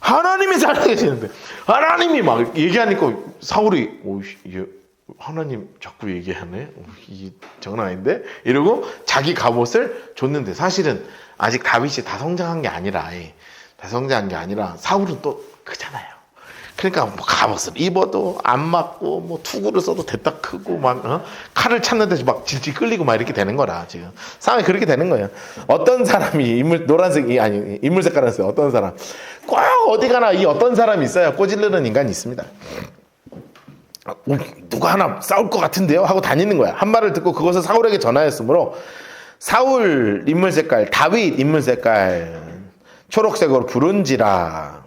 하나님이 살아계시는데 하나님이 막 얘기하니까 사울이 하나님 자꾸 얘기하네. 이 장난 아닌데? 이러고 자기 갑옷을 줬는데 사실은 아직 다윗이 다 성장한 게 아니라 다 성장한 게 아니라 사울은 또 크잖아요. 그러니까 뭐 갑옷을 입어도 안 맞고 뭐 투구를 써도 대따 크고 막 칼을 찾는데 막 질질 끌리고 막 이렇게 되는 거라 지금 상황이 그렇게 되는 거예요. 어떤 사람이 노란색이 아니 인물 색깔은 있어요. 어떤 사람 꼭 어디 가나 이 어떤 사람이 있어요. 꼬질르는 인간이 있습니다. 누가 하나 싸울 것 같은데요? 하고 다니는 거야. 한 말을 듣고 그것을 사울에게 전하였으므로 사울 인물 색깔, 다윗 인물 색깔 초록색으로 부른지라.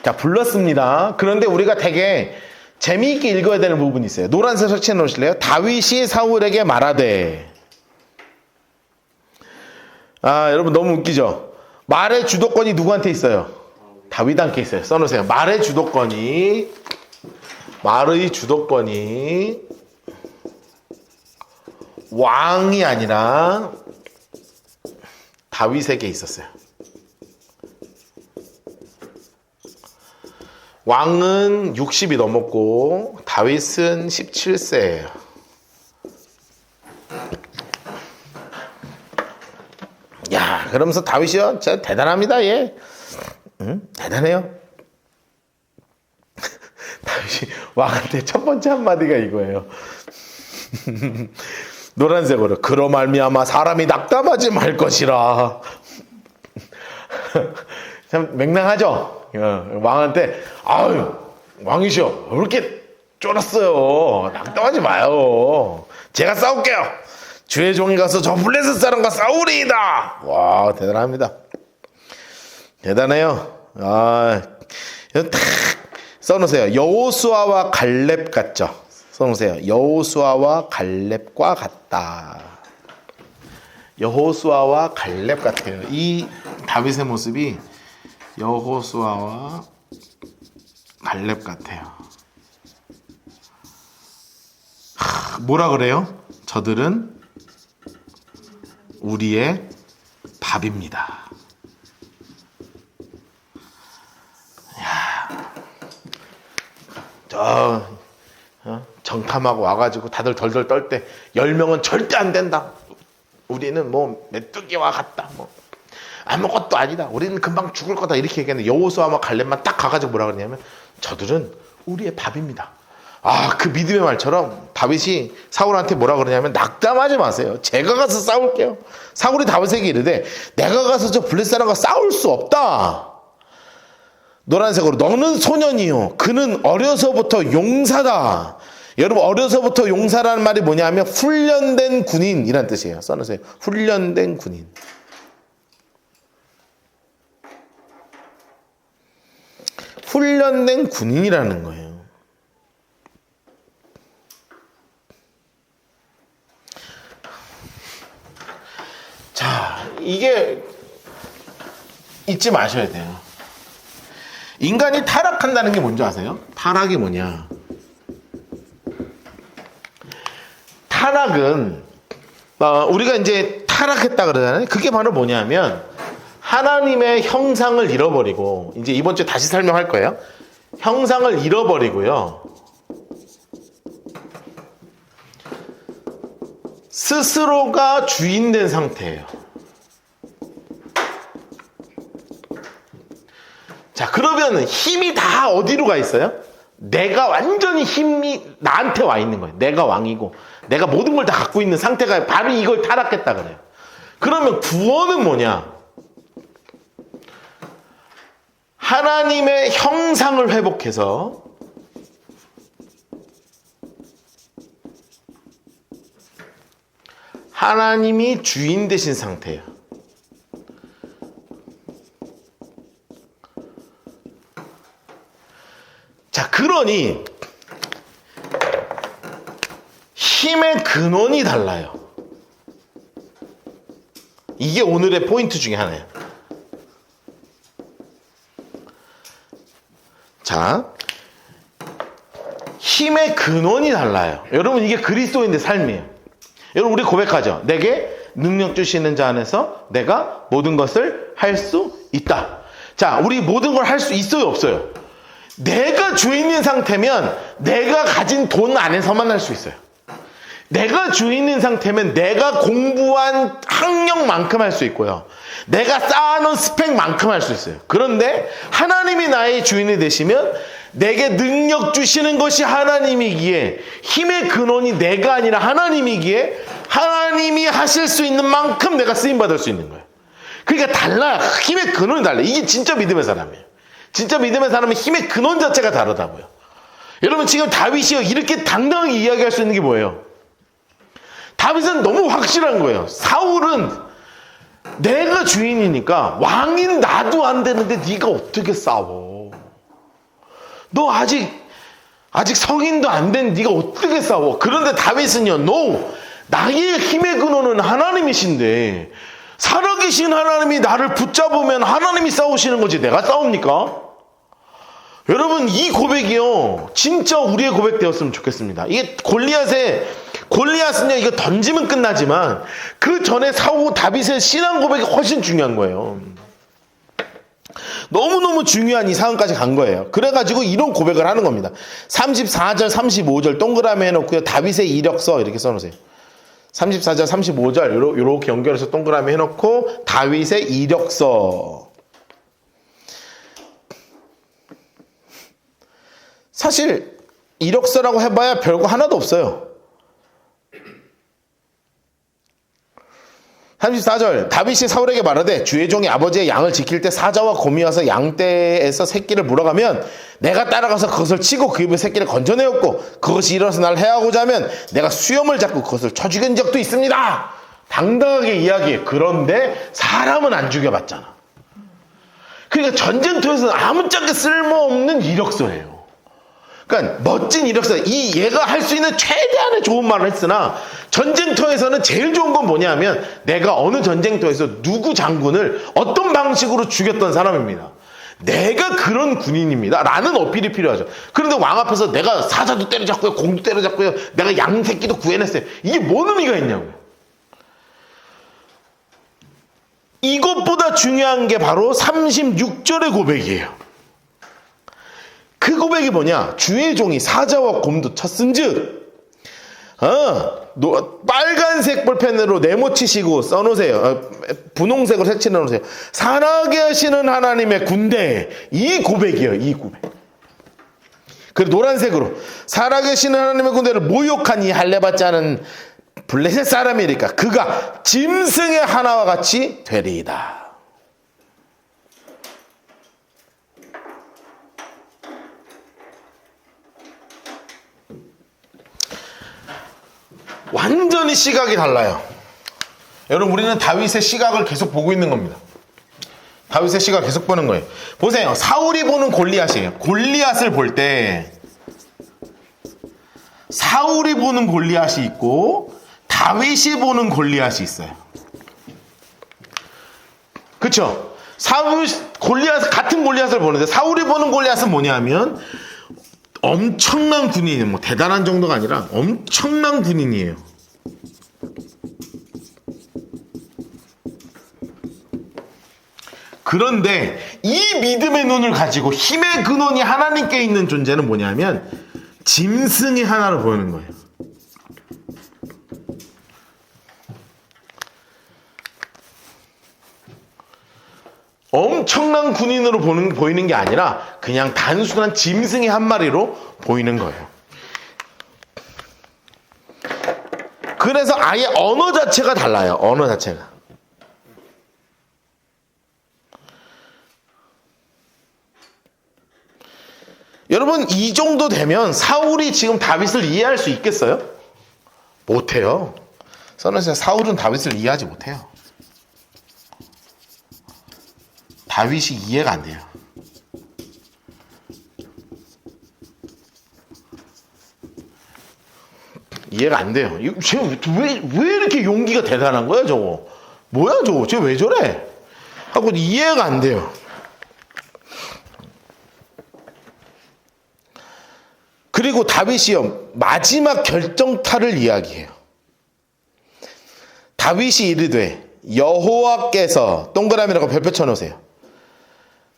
자, 불렀습니다. 그런데 우리가 되게 재미있게 읽어야 되는 부분이 있어요. 노란색 설치해 놓으실래요? 다윗이 사울에게 말하되. 아, 여러분 너무 웃기죠? 말의 주도권이 누구한테 있어요? 다윗한테 있어요. 써놓으세요. 말의 주도권이 왕이 아니라 다윗에게 있었어요. 왕은 60이 넘었고 다윗은 17세예요. 야, 그러면서 다윗이요, 진짜 대단합니다. 얘, 대단해요. 다윗이 왕한테 첫 번째 한마디가 이거예요. 노란색으로 그로 말미암아 사람이 낙담하지 말 것이라. 참 맹랑하죠. 왕한테 아유 왕이시여 왜 이렇게 쫄았어요. 낙담하지 마요. 제가 싸울게요. 주의 종이 가서 저 블레셋 사람과 싸우리이다. 와, 대단합니다. 대단해요. 딱 써놓으세요. 여호수아와 갈렙 같죠. 써놓으세요. 여호수아와 갈렙과 같다. 여호수아와 갈렙 같아요. 이 다윗의 모습이 여호수아와 갈렙 같아요. 뭐라 그래요? 저들은 우리의 밥입니다. 정탐하고 와가지고 다들 덜덜 떨 때 10명은 절대 안 된다. 우리는 뭐 메뚜기와 같다. 뭐 아무것도 아니다. 우리는 금방 죽을 거다. 이렇게 얘기했는데 여호수아와 갈렙만 딱 가가지고 뭐라 그러냐면 저들은 우리의 밥입니다. 그 믿음의 말처럼 다윗이 사울한테 뭐라 그러냐면 낙담하지 마세요. 제가 가서 싸울게요. 사울이 다윗에게 이르되 내가 가서 저 블레셋 사람과 싸울 수 없다. 노란색으로 너는 소년이요 그는 어려서부터 용사다. 여러분 어려서부터 용사라는 말이 뭐냐면 훈련된 군인이란 뜻이에요. 써놓으세요. 훈련된 군인. 훈련된 군인이라는 거예요. 자, 이게 잊지 마셔야 돼요. 인간이 타락한다는 게 뭔지 아세요? 타락이 뭐냐? 타락은 우리가 이제 타락했다 그러잖아요. 그게 바로 뭐냐면 하나님의 형상을 잃어버리고, 이제 이번 주에 다시 설명할 거예요. 형상을 잃어버리고요. 스스로가 주인된 상태예요. 자, 그러면 힘이 다 어디로 가 있어요? 내가 완전히 힘이 나한테 와 있는 거예요. 내가 왕이고 내가 모든 걸 다 갖고 있는 상태가 바로 이걸 타락했다 그래요. 그러면 구원은 뭐냐? 하나님의 형상을 회복해서 하나님이 주인 되신 상태예요. 자, 그러니 힘의 근원이 달라요. 이게 오늘의 포인트 중에 하나예요. 자, 힘의 근원이 달라요. 여러분, 이게 그리스도인의 삶이에요. 여러분, 우리 고백하죠. 내게 능력 주시는 자 안에서 내가 모든 것을 할 수 있다. 자, 우리 모든 걸 할 수 있어요, 없어요? 내가 주인인 상태면 내가 가진 돈 안에서만 할 수 있어요. 내가 주인인 상태면 내가 공부한 학력만큼 할 수 있고요. 내가 쌓아놓은 스펙만큼 할 수 있어요. 그런데 하나님이 나의 주인이 되시면 내게 능력 주시는 것이 하나님이기에, 힘의 근원이 내가 아니라 하나님이기에 하나님이 하실 수 있는 만큼 내가 쓰임받을 수 있는 거예요. 그러니까 달라요. 힘의 근원이 달라요. 이게 진짜 믿음의 사람이에요. 진짜 믿음의 사람은 힘의 근원 자체가 다르다고요. 여러분, 지금 다윗이 이렇게 당당하게 이야기할 수 있는 게 뭐예요? 다윗은 너무 확실한 거예요. 사울은 내가 주인이니까 왕인 나도 안 되는데 네가 어떻게 싸워? 너 아직 성인도 안 된 네가 어떻게 싸워? 그런데 다윗은요, no! 나의 힘의 근원은 하나님이신데 살아계신 하나님이 나를 붙잡으면 하나님이 싸우시는 거지 내가 싸웁니까? 여러분, 이 고백이요, 진짜 우리의 고백 되었으면 좋겠습니다. 이게 골리앗은요, 이거 던지면 끝나지만 그 전에 다윗의 신앙 고백이 훨씬 중요한 거예요. 너무너무 중요한 이 상황까지 간 거예요. 그래가지고 이런 고백을 하는 겁니다. 34절, 35절 동그라미 해놓고요, 다윗의 이력서 이렇게 써놓으세요. 34절, 35절 이렇게 연결해서 동그라미 해놓고 다윗의 이력서. 사실 이력서라고 해봐야 별거 하나도 없어요. 34절, 다윗이 사울에게 말하되 주의 종이 아버지의 양을 지킬 때 사자와 곰이 와서 양떼에서 새끼를 물어가면 내가 따라가서 그것을 치고 그 입에 새끼를 건져내었고 그것이 일어나서 날 해하고자 하면 내가 수염을 잡고 그것을 쳐 죽인 적도 있습니다. 당당하게 이야기해. 그런데 사람은 안 죽여봤잖아. 그러니까 전쟁터에서는 아무짝에 쓸모없는 이력서예요. 그러니까 멋진 이력서, 얘가 할 수 있는 최대한의 좋은 말을 했으나 전쟁터에서는 제일 좋은 건 뭐냐면 내가 어느 전쟁터에서 누구 장군을 어떤 방식으로 죽였던 사람입니다. 내가 그런 군인입니다 라는 어필이 필요하죠. 그런데 왕 앞에서 내가 사자도 때려잡고요, 공도 때려잡고요, 내가 양새끼도 구해냈어요. 이게 뭔 의미가 있냐고요. 이것보다 중요한 게 바로 36절의 고백이에요. 그 고백이 뭐냐? 주의 종이 사자와 곰도 쳤은즉 빨간색 볼펜으로 네모치시고 써놓으세요. 분홍색으로 색칠해 놓으세요. 살아계 하시는 하나님의 군대. 이 고백이에요. 이 고백. 그리고 노란색으로 살아계 하시는 하나님의 군대를 모욕한 이 할례받지 않은 블레셋 사람이니까 그가 짐승의 하나와 같이 되리이다. 완전히 시각이 달라요. 여러분, 우리는 다윗의 시각을 계속 보고 있는 겁니다. 다윗의 시각 계속 보는 거예요. 보세요. 사울이 보는 골리앗이에요. 골리앗을 볼 때 사울이 보는 골리앗이 있고 다윗이 보는 골리앗이 있어요. 그렇죠? 같은 골리앗을 보는데 사울이 보는 골리앗은 뭐냐면 엄청난 군인이에요. 뭐 대단한 정도가 아니라 엄청난 군인이에요. 그런데 이 믿음의 눈을 가지고 힘의 근원이 하나님께 있는 존재는 뭐냐면 짐승의 하나를 보이는 거예요. 엄청난 군인으로 보이는 게 아니라 그냥 단순한 짐승의 한 마리로 보이는 거예요. 그래서 아예 언어 자체가 달라요. 언어 자체가. 여러분, 이 정도 되면 사울이 지금 다윗을 이해할 수 있겠어요? 못해요. 써놓으세요. 사울은 다윗을 이해하지 못해요. 다윗이 이해가 안 돼요. 이해가 안 돼요. 쟤왜 이렇게 용기가 대단한 거야, 저거? 뭐야, 저거? 쟤 왜 저래? 하고 이해가 안 돼요. 그리고 다윗이요, 마지막 결정타를 이야기해요. 다윗이 이르되 여호와께서, 동그라미라고 별표 쳐놓으세요.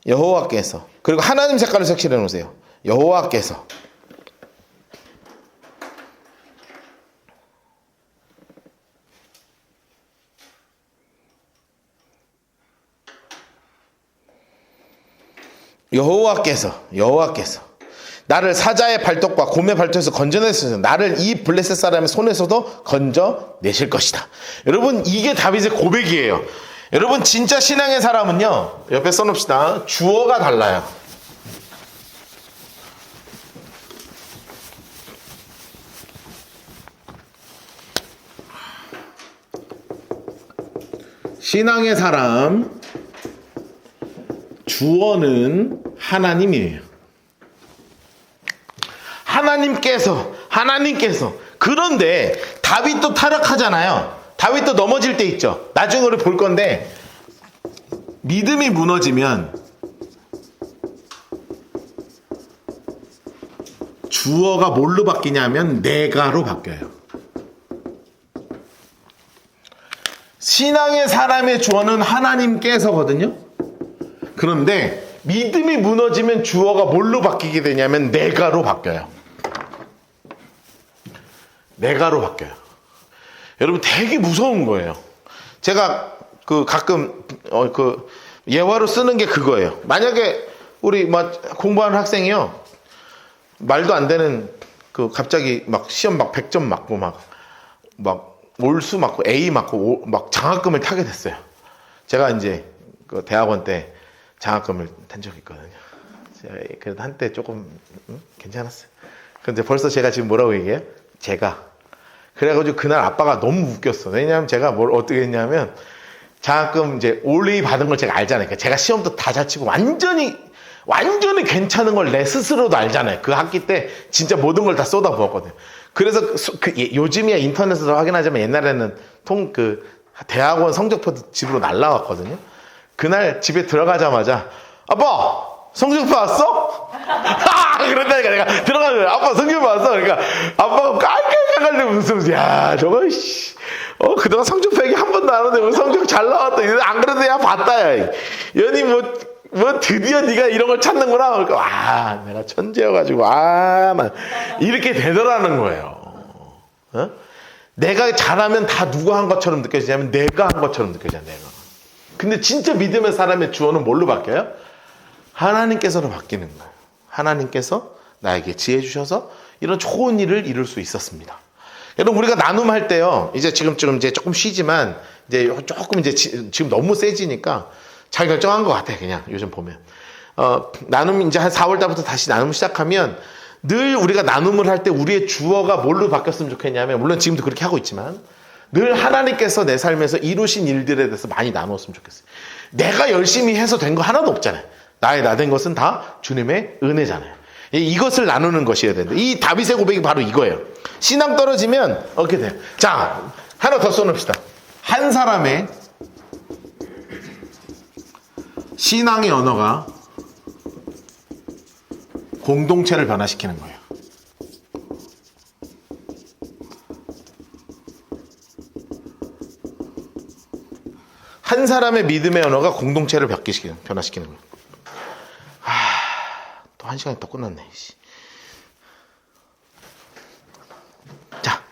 여호와께서. 그리고 하나님 색깔을 색칠해 놓으세요. 여호와께서. 여호와께서 나를 사자의 발톱과 곰의 발톱에서 건져내셔서 나를 이 블레셋 사람의 손에서도 건져내실 것이다. 여러분, 이게 다윗의 고백이에요. 여러분, 진짜 신앙의 사람은요, 옆에 써놓읍시다. 주어가 달라요. 신앙의 사람 주어는 하나님이에요. 하나님께서. 그런데 다윗도 타락하잖아요. 다윗도 넘어질 때 있죠. 나중에 우리 볼 건데, 믿음이 무너지면 주어가 뭘로 바뀌냐면 내가로 바뀌어요. 신앙의 사람의 주어는 하나님께서거든요. 그런데 믿음이 무너지면 주어가 뭘로 바뀌게 되냐면 내가로 바뀌어요. 내가로 바뀌어요. 여러분, 되게 무서운 거예요. 제가 가끔 예화로 쓰는 게 그거예요. 만약에 우리 공부하는 학생이요, 말도 안 되는 갑자기 시험 100점 맞고 올수 맞고 A 맞고 장학금을 타게 됐어요. 제가 이제 대학원 때 장학금을 탄 적이 있거든요. 그래도 한때 조금 괜찮았어요. 근데 벌써 제가 지금 뭐라고 얘기해요? 그래가지고 그날 아빠가 너무 웃겼어. 왜냐하면 제가 뭘 어떻게 했냐면, 장학금 이제 올리 받은 걸 제가 알잖아요. 그러니까 제가 시험도 다 잘 치고 완전히 괜찮은 걸 내 스스로도 알잖아요. 그 학기 때 진짜 모든 걸 다 쏟아부었거든요. 그래서 요즘이야 인터넷에서 확인하자면 옛날에는 대학원 성적표도 집으로 날라왔거든요. 그날 집에 들어가자마자 아빠 성적표 왔어? 그런다니까 내가 들어가면 아빠 성적표 왔어? 그러니까 아빠가 깔깔깔깔 웃으면서 야 저거 그동안 성적표 얘기 한 번도 안 하는데 왜 성적 잘 나왔다. 안 그래도 야 봤다. 야 연이 뭐 드디어 네가 이런 걸 찾는구나. 그러니까 내가 천재여가지고 나 이렇게 되더라는 거예요. 어? 내가 잘하면 다 누가 한 것처럼 느껴지냐면 내가 한 것처럼 느껴져요. 내가. 근데 진짜 믿음의 사람의 주어는 뭘로 바뀌어요? 하나님께서로 바뀌는 거예요. 하나님께서 나에게 지혜 주셔서 이런 좋은 일을 이룰 수 있었습니다. 여러분, 우리가 나눔할 때요, 이제 지금 조금 쉬지만 이제 조금 지금 너무 세지니까 잘 결정한 것 같아. 그냥 요즘 보면 나눔 이제 한 4월 달부터 다시 나눔 시작하면 늘 우리가 나눔을 할 때 우리의 주어가 뭘로 바뀌었으면 좋겠냐면, 물론 지금도 그렇게 하고 있지만 늘 하나님께서 내 삶에서 이루신 일들에 대해서 많이 나누었으면 좋겠어요. 내가 열심히 해서 된 거 하나도 없잖아요. 나 된 것은 다 주님의 은혜잖아요. 이것을 나누는 것이어야 되는데, 이 다윗의 고백이 바로 이거예요. 신앙 떨어지면 어떻게 돼요? 자, 하나 더 써놓읍시다. 한 사람의 신앙의 언어가 공동체를 변화시키는 거예요. 한 사람의 믿음의 언어가 공동체를 변화시키는 거예요. 또 한 시간이 또 끝났네. 자,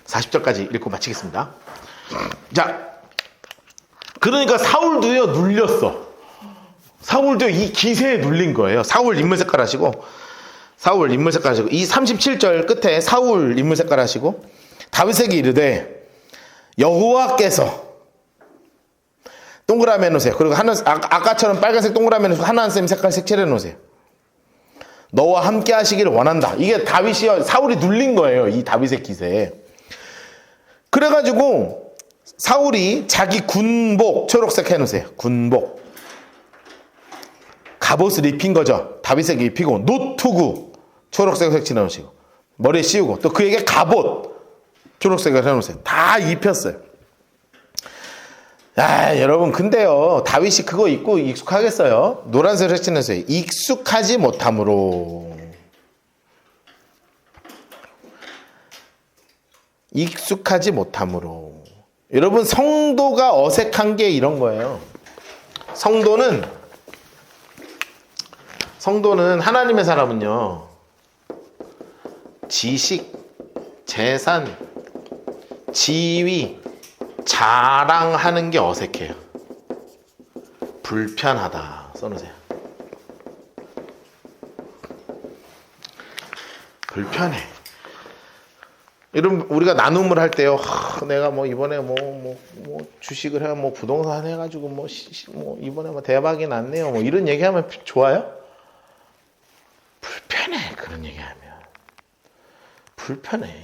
40절까지 읽고 마치겠습니다. 자, 그러니까 사울도요, 눌렸어. 사울도 이 기세에 눌린 거예요. 사울 인물 색깔 하시고 이 37절 끝에 사울 인물 색깔 하시고, 다윗에게 이르되 여호와께서 동그라미 해놓으세요. 그리고 아까처럼 빨간색 동그라미 해놓으시고 하나님 색깔 색칠해 놓으세요. 너와 함께 하시기를 원한다. 이게 사울이 눌린 거예요. 이 다윗의 기세에. 그래가지고 사울이 자기 군복 초록색 해놓으세요. 군복 갑옷을 입힌 거죠. 다윗에게 입히고 노투구 초록색 색칠 해놓으시고 머리에 씌우고 또 그에게 갑옷 초록색을 해놓으세요. 다 입혔어요. 아, 여러분 근데요 다윗이 그거 입고 익숙하겠어요? 노란색 색칠해서요. 익숙하지 못함으로 여러분 성도가 어색한 게 이런 거예요. 성도는 하나님의 사람은요 지식, 재산, 지위, 자랑하는 게 어색해요. 불편하다 써놓으세요. 불편해. 이런 우리가 나눔을 할 때요. 내가 뭐 이번에 뭐 주식을 해 뭐 부동산 해가지고 뭐 이번에 뭐 대박이 났네요. 뭐 이런 얘기하면 좋아요? 불편해. 그런 얘기하면 불편해.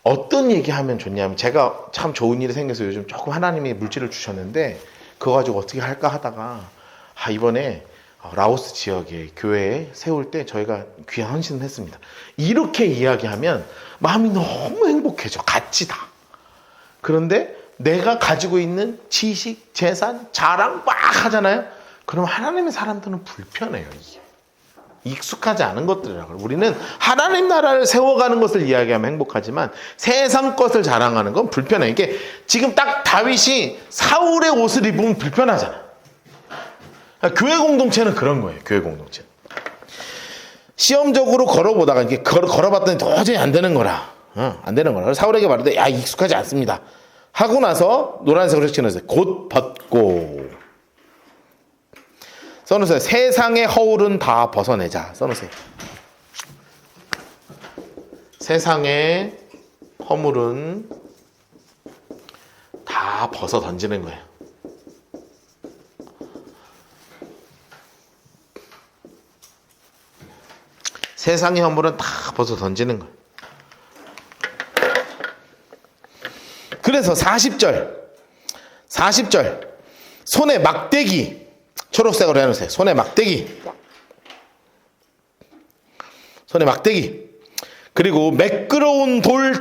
어떤 얘기하면 좋냐면 제가 참 좋은 일이 생겨서 요즘 조금 하나님이 물질을 주셨는데 그거 가지고 어떻게 할까 하다가 이번에 라오스 지역에 교회에 세울 때 저희가 귀한 헌신을 했습니다. 이렇게 이야기하면 마음이 너무 행복해져. 같이 다. 그런데 내가 가지고 있는 지식, 재산, 자랑 막 하잖아요. 그럼 하나님의 사람들은 불편해요. 이게. 익숙하지 않은 것들이라고. 우리는 하나님 나라를 세워가는 것을 이야기하면 행복하지만 세상 것을 자랑하는 건 불편해. 이게 지금 딱 다윗이 사울의 옷을 입으면 불편하잖아. 교회 공동체는 그런 거예요. 교회 공동체. 시험적으로 걸어보다가 이렇게 걸어봤더니 도저히 안 되는 거라. 안 되는 거라. 사울에게 말하되 익숙하지 않습니다. 하고 나서 노란색으로 칠해서 곧 벗고 써놓으세요. 세상의 허울은 다 벗어내자. 써놓으세요. 세상의 허물은 다 벗어 던지는 거예요. 세상의 허물은 다 벗어 던지는 거예요. 그래서 40절 손에 막대기 초록색으로 해놓으세요. 손에 막대기 그리고 매끄러운 돌 5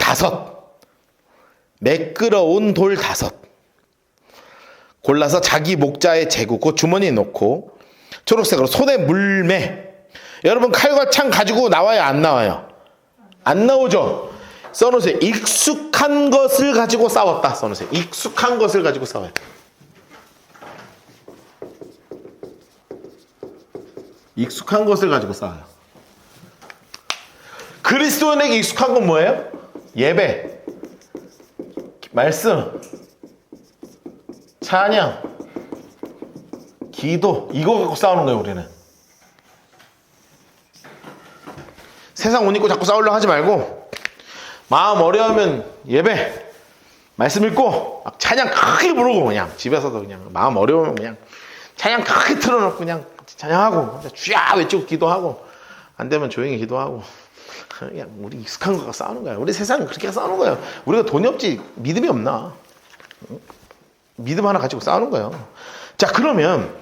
골라서 자기 목자에 재고 그 주머니에 넣고 초록색으로 손에 물매. 여러분 칼과 창 가지고 나와요? 안 나와요? 안 나오죠? 써놓으세요. 익숙한 것을 가지고 싸웠다. 써놓으세요. 익숙한 것을 가지고 싸워요. 익숙한 것을 가지고 싸워요. 그리스도인에게 익숙한 건 뭐예요? 예배, 말씀, 찬양, 기도, 이거 갖고 싸우는 거예요. 우리는 세상 옷 입고 자꾸 싸우려고 하지 말고 마음 어려우면 예배, 말씀 읽고 막 찬양 크게 부르고 그냥 집에서도 그냥 마음 어려우면 그냥 찬양 크게 틀어놓고 그냥 찬양하고 주야 외치고 기도하고 안 되면 조용히 기도하고 그냥 우리 익숙한 거가 싸우는 거야. 우리 세상은 그렇게 싸우는 거야. 우리가 돈이 없지 믿음이 없나? 믿음 하나 가지고 싸우는 거예요. 자 그러면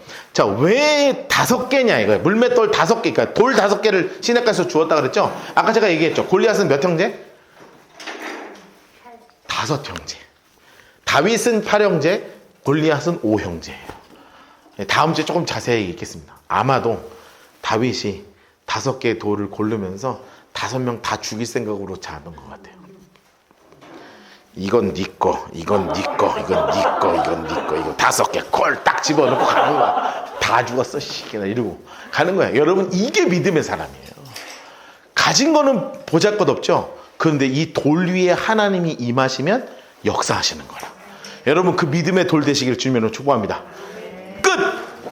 왜 5개냐 이거예요. 물맷돌 5개, 그러니까 돌 5개를 시냇가에서 주었다 그랬죠. 아까 제가 얘기했죠. 골리앗은 몇 형제? 5형제. 다윗은 8형제, 골리앗은 5형제예요. 다음 주에 조금 자세히 읽겠습니다. 아마도 다윗이 5개의 돌을 고르면서 5명 다 죽일 생각으로 잡은 것 같아요. 이건 네 거, 이건 네 거, 이건 네 거, 이건 네 거, 이거 5개 콜 딱 집어넣고 가는 거야. 다 죽었어, 씨나 이러고 가는 거야. 여러분 이게 믿음의 사람이에요. 가진 거는 보잘것없죠. 그런데 이 돌 위에 하나님이 임하시면 역사하시는 거라. 여러분 그 믿음의 돌 되시기를 주님으로 축복합니다.